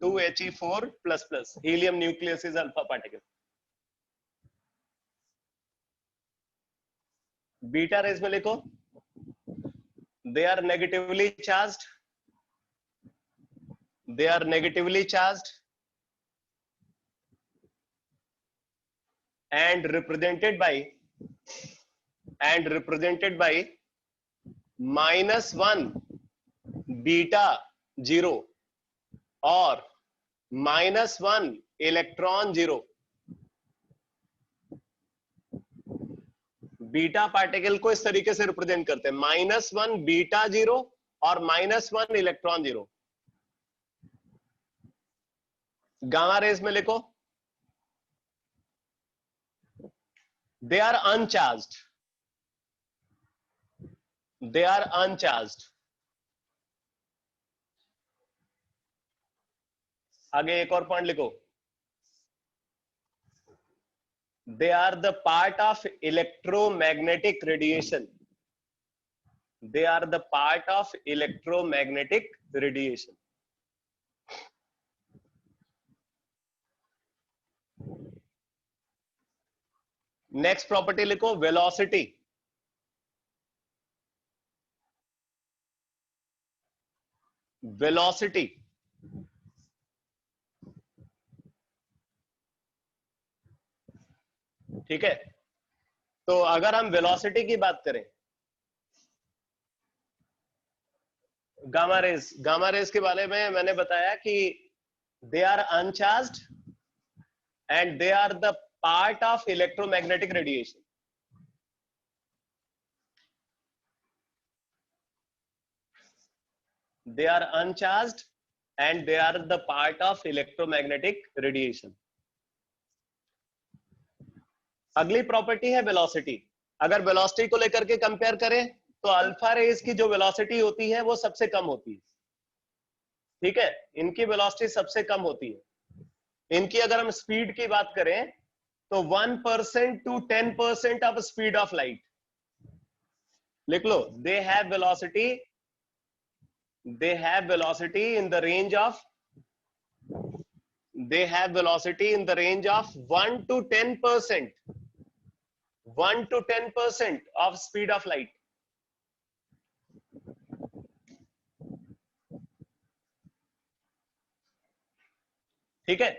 A: 2He4 plus plus helium nucleus is alpha particle. Beta rays में लिखो they are negatively charged. They are negatively charged and represented by -1 beta 0 or -1 electron 0. Beta particle को इस तरीके से represent करते हैं, -1 beta 0 और -1 electron 0. Gamma rays में लिखो they are uncharged. They are uncharged. आगे एक और पॉइंट लिखो they are the part of electromagnetic radiation. They are the part of electromagnetic radiation. Next property लिखो वेलोसिटी. वेलोसिटी, ठीक है. तो अगर हम वेलोसिटी की बात करें, गामा रेज के बारे में मैंने बताया कि they are uncharged and they are the part of electromagnetic radiation. They are uncharged and they are the part of electromagnetic radiation. अगली प्रॉपर्टी है वेलोसिटी. अगर वेलोसिटी को लेकर के कंपेयर करें तो अल्फा रेज की जो वेलोसिटी होती है वो सबसे कम होती है. ठीक है, इनकी वेलोसिटी सबसे कम होती है. इनकी अगर हम स्पीड की बात करें तो 1% to 10% of speed of light. लिख लो they have velocity in the range of 1 to 10%. 1 to 10% of speed of light. ठीक है.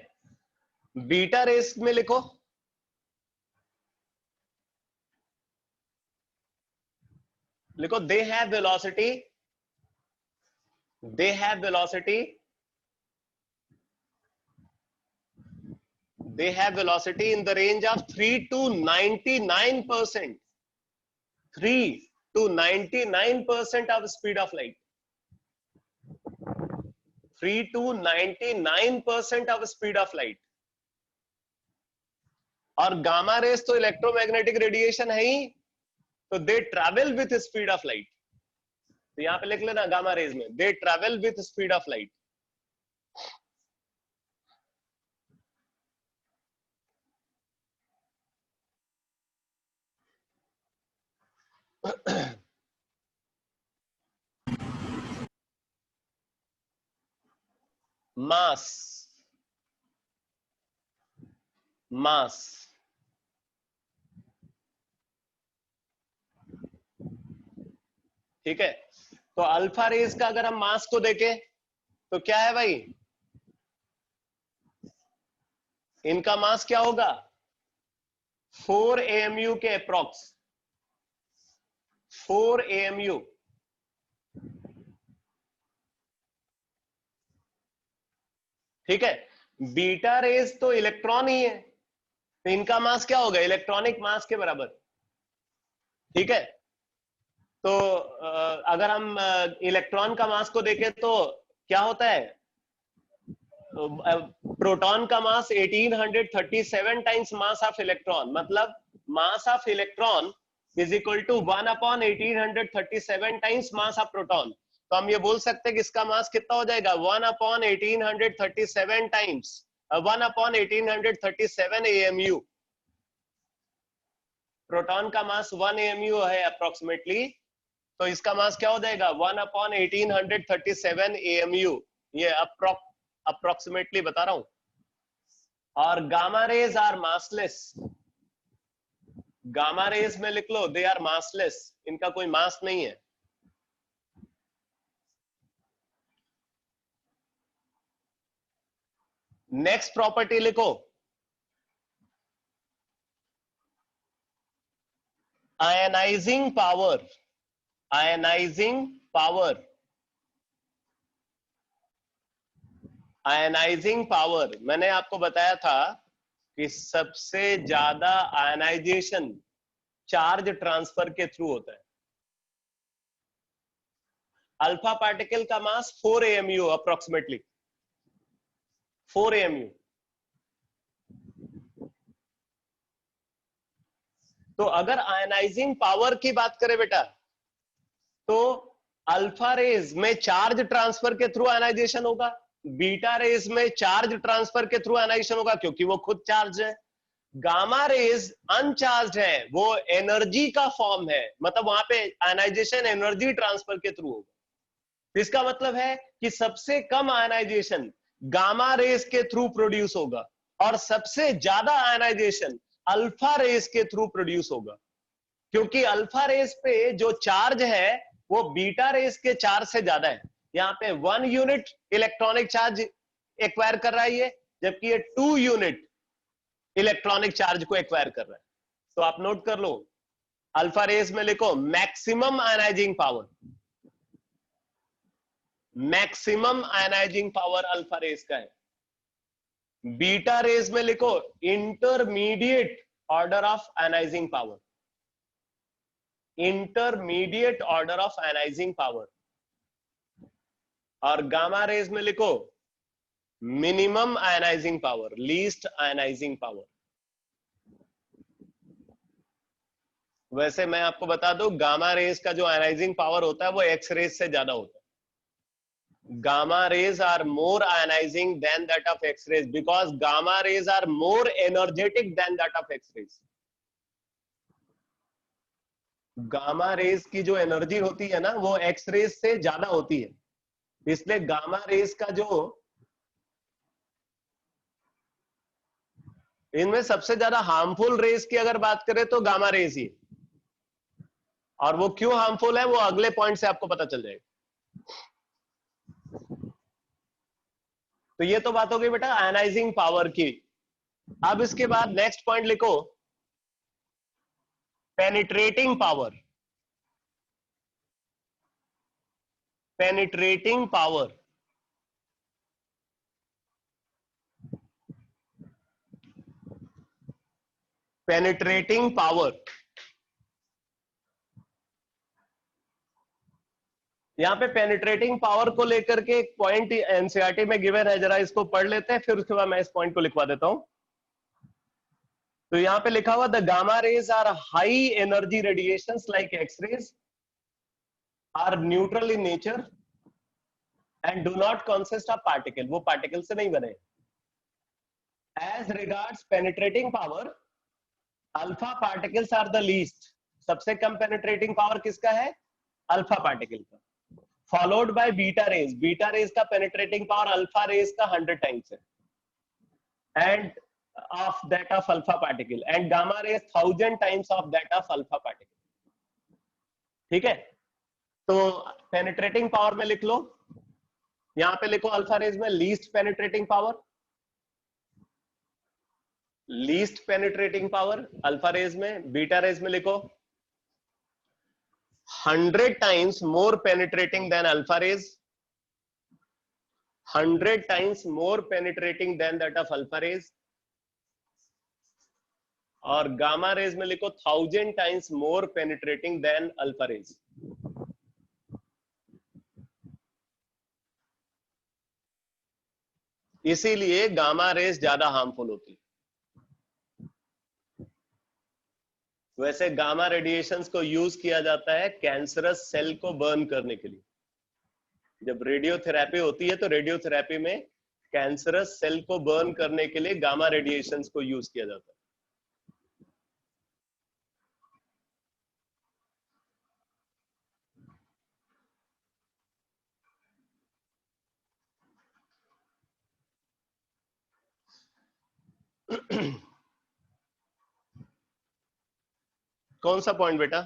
A: बीटा रेस में लिखो they have velocity in the range of 3 to 99%. 3 to 99% of speed of light. 3 to 99% of speed of light. और gamma rays तो electromagnetic radiation है ही, तो they travel with speed of light. तो यहां पे लिख लेना गामा रेज में they travel with speed of light. Mass, mass, ठीक है। तो अल्फा रेज का अगर हम मास को देखें तो क्या है भाई, इनका मास क्या होगा 4 AMU के अप्रॉक्स, 4 AMU। ठीक है, बीटा रेज तो इलेक्ट्रॉन ही है, तो इनका मास क्या होगा इलेक्ट्रॉनिक मास के बराबर। ठीक है, तो अगर हम इलेक्ट्रॉन का मास को देखें तो क्या होता है, प्रोटॉन का mass 1837 times mass of electron, मतलब mass of electron is equal to 1/1837 times mass of proton. तो हम ये बोल सकते हैं कि इसका मास कितना हो जाएगा 1/1837 टाइम्स 1/1837 AMU। प्रोटॉन का मास 1 AMU है अप्रोक्सीमेटली, तो इसका मास क्या हो जाएगा 1/1837 AMU। ये अप्रोक्सीमेटली बता रहा हूं। और gamma rays are massless, gamma rays में लिख लो दे आर मासलेस, इनका कोई मास नहीं है। नेक्स्ट प्रॉपर्टी लिखो, ionising power, ionising power, ionising power. मैंने आपको बताया था कि सबसे ज्यादा आयनाइजेशन चार्ज ट्रांसफर के थ्रू होता है। अल्फा पार्टिकल का मास 4 AMU अप्रोक्सीमेटली, 4 AMU। तो अगर आयनाइजिंग पावर की बात करें बेटा, तो अल्फा रेज में चार्ज ट्रांसफर के थ्रू आयनाइजेशन होगा, बीटा रेज में चार्ज ट्रांसफर के थ्रू आयनाइजेशन होगा क्योंकि वो खुद चार्ज है, गामा रेज अनचार्ज है, वो एनर्जी का फॉर्म है, मतलब वहां पे आयनाइजेशन एनर्जी ट्रांसफर के थ्रू होगा। इसका मतलब है कि सबसे कम आयनाइजेशन गामा रेज के थ्रू प्रोड्यूस होगा और सबसे ज्यादा आयनाइजेशन अल्फा रेज के थ्रू प्रोड्यूस होगा, क्योंकि अल्फा रेज पे जो चार्ज है वो बीटा रेज के चार्ज से ज्यादा है। यहाँ पे 1 यूनिट इलेक्ट्रॉनिक चार्ज एक्वायर कर रहा है ये, जबकि ये 2 यूनिट इलेक्ट्रॉनिक चार्ज को एक्वायर कर रहा है। तो आप नोट कर लो, अल्फा रेज में लिखो maximum ionising power, maximum ionising power alpha rays का है। बीटा रेज में लिखो intermediate order of ionising power, intermediate order of ionising power. और गामा रेज में लिखो minimum ionising power, least ionising power. वैसे मैं आपको बता दूं, गामा रेज का जो आयनाइजिंग पावर होता है वो एक्स रेज से ज्यादा होता है। Gamma rays are more ionizing than that of X-rays because gamma rays are more energetic than that of X-rays. Gamma rays की जो एनर्जी होती है ना वो एक्स रेज से ज्यादा होती है, इसलिए गामा रेज का जो, इनमें सबसे ज्यादा हार्मफुल रेज की अगर बात करें तो गामा रेज ही, और वो क्यों हार्मफुल है वो अगले पॉइंट से आपको पता चल जाएगा। तो ये तो बात हो गई बेटा आयनाइजिंग पावर की। अब इसके बाद नेक्स्ट पॉइंट लिखो penetrating power, penetrating power. Penetrating power, यहाँ पे पेनिट्रेटिंग पावर को लेकर के एक पॉइंट एनसीईआरटी में गिवन है, जरा इसको पढ़ लेते हैं, फिर उसके बाद मैं इस पॉइंट को लिखवा देता हूं। तो यहाँ पे लिखा हुआ the gamma rays are high energy radiations like X rays are neutral in nature and do not consist of particle, वो पार्टिकल से नहीं बने। As regards penetrating power alpha particles are the least, सबसे कम पेनिट्रेटिंग पावर किसका है alpha particle का। Followed by beta rays. Beta rays का पेनिट्रेटिंग पावर अल्फा रेज का 100 टाइम्स है, and of that of alpha particle, and gamma rays 1000 times of that of alpha particle. ठीक है, तो पेनिट्रेटिंग पावर में लिख लो, यहां पे लिखो अल्फा रेज में least penetrating power, least penetrating power alpha rays में। बीटा रेज में लिखो 100 times more penetrating than alpha rays, 100 times more penetrating than that of alpha rays. और गामा रेज में लिखो 1000 times more penetrating than alpha rays. इसीलिए gamma rays ज्यादा harmful होती है। वैसे गामा रेडिएशंस को यूज किया जाता है कैंसरस सेल को बर्न करने के लिए। जब रेडियोथेरेपी होती है तो रेडियोथेरेपी में कैंसरस सेल को बर्न करने के लिए गामा रेडिएशंस को यूज किया जाता है। कौन सा पॉइंट बेटा?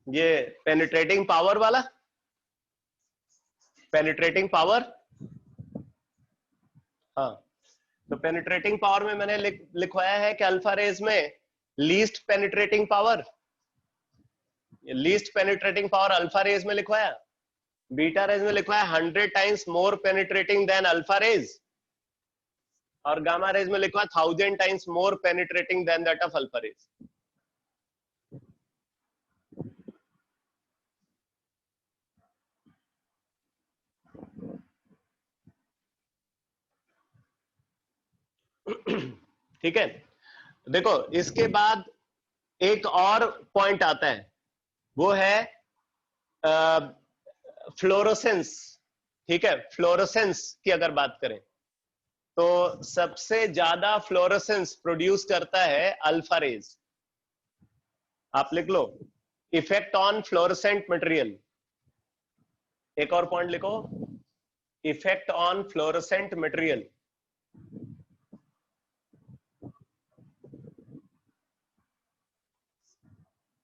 A: ये पेनिट्रेटिंग पावर वाला, पेनिट्रेटिंग पावर। हाँ, तो पेनिट्रेटिंग पावर में मैंने लिखवाया है कि अल्फा रेज में least penetrating power, least penetrating power alpha rays में लिखवाया। बीटा रेज में लिखवाया 100 times more penetrating than alpha rays, और गामा रेज में लिखवा 1000 times more penetrating than that of alpha rays. ठीक है, देखो इसके बाद एक और पॉइंट आता है, वो है फ्लोरोसेंस। ठीक है, फ्लोरोसेंस की अगर बात करें तो सबसे ज्यादा फ्लोरोसेंस प्रोड्यूस करता है अल्फा रेज। आप लिख लो इफेक्ट ऑन फ्लोरोसेंट मटेरियल। एक और पॉइंट लिखो, इफेक्ट ऑन फ्लोरोसेंट मटेरियल।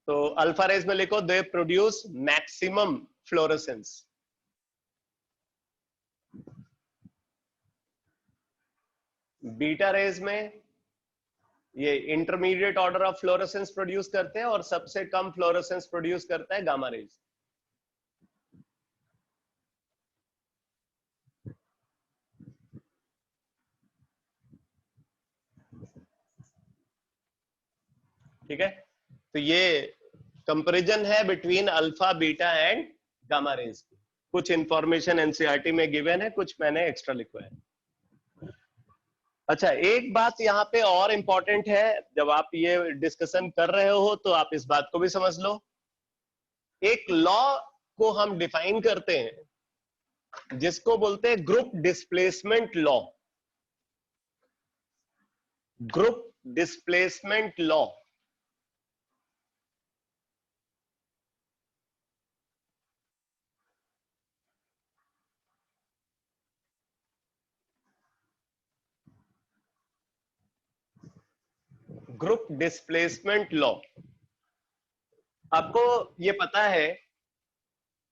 A: तो अल्फा रेज में लिखो they produce maximum fluorescence. Beta rays में ये intermediate order of fluorescence produce करते हैं, और सबसे कम फ्लोरोसेंस प्रोड्यूस करता है गामा रेज। ठीक है, तो ये कंपैरिजन है between alpha, beta and gamma rays. कुछ इंफॉर्मेशन एनसीईआरटी में गिवन है, कुछ मैंने एक्स्ट्रा लिखवाया है। अच्छा, एक बात यहाँ पे और इंपॉर्टेंट है, जब आप ये डिस्कशन कर रहे हो तो आप इस बात को भी समझ लो। एक लॉ को हम डिफाइन करते हैं जिसको बोलते हैं group displacement law. Group displacement law. Group displacement law, आपको ये पता है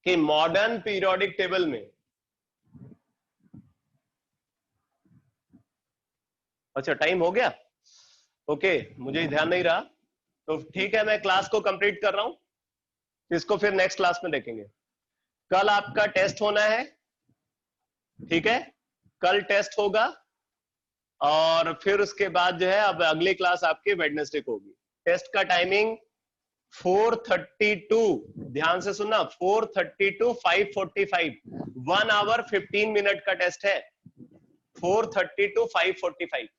A: कि मॉडर्न पीरियोडिक टेबल में, अच्छा टाइम हो गया, ओके, मुझे ध्यान नहीं रहा, तो ठीक है, मैं क्लास को कंप्लीट कर रहा हूं, इसको फिर नेक्स्ट क्लास में देखेंगे। कल आपका टेस्ट होना है, ठीक है, कल टेस्ट होगा, और फिर उसके बाद जो है अब अगली क्लास आपकी वेडनेसडे को होगी। टेस्ट का टाइमिंग 4:32, ध्यान से सुनना, 4:30 to 5:45, 1 hour 15 मिनट का टेस्ट है, 4:30 to 5:45।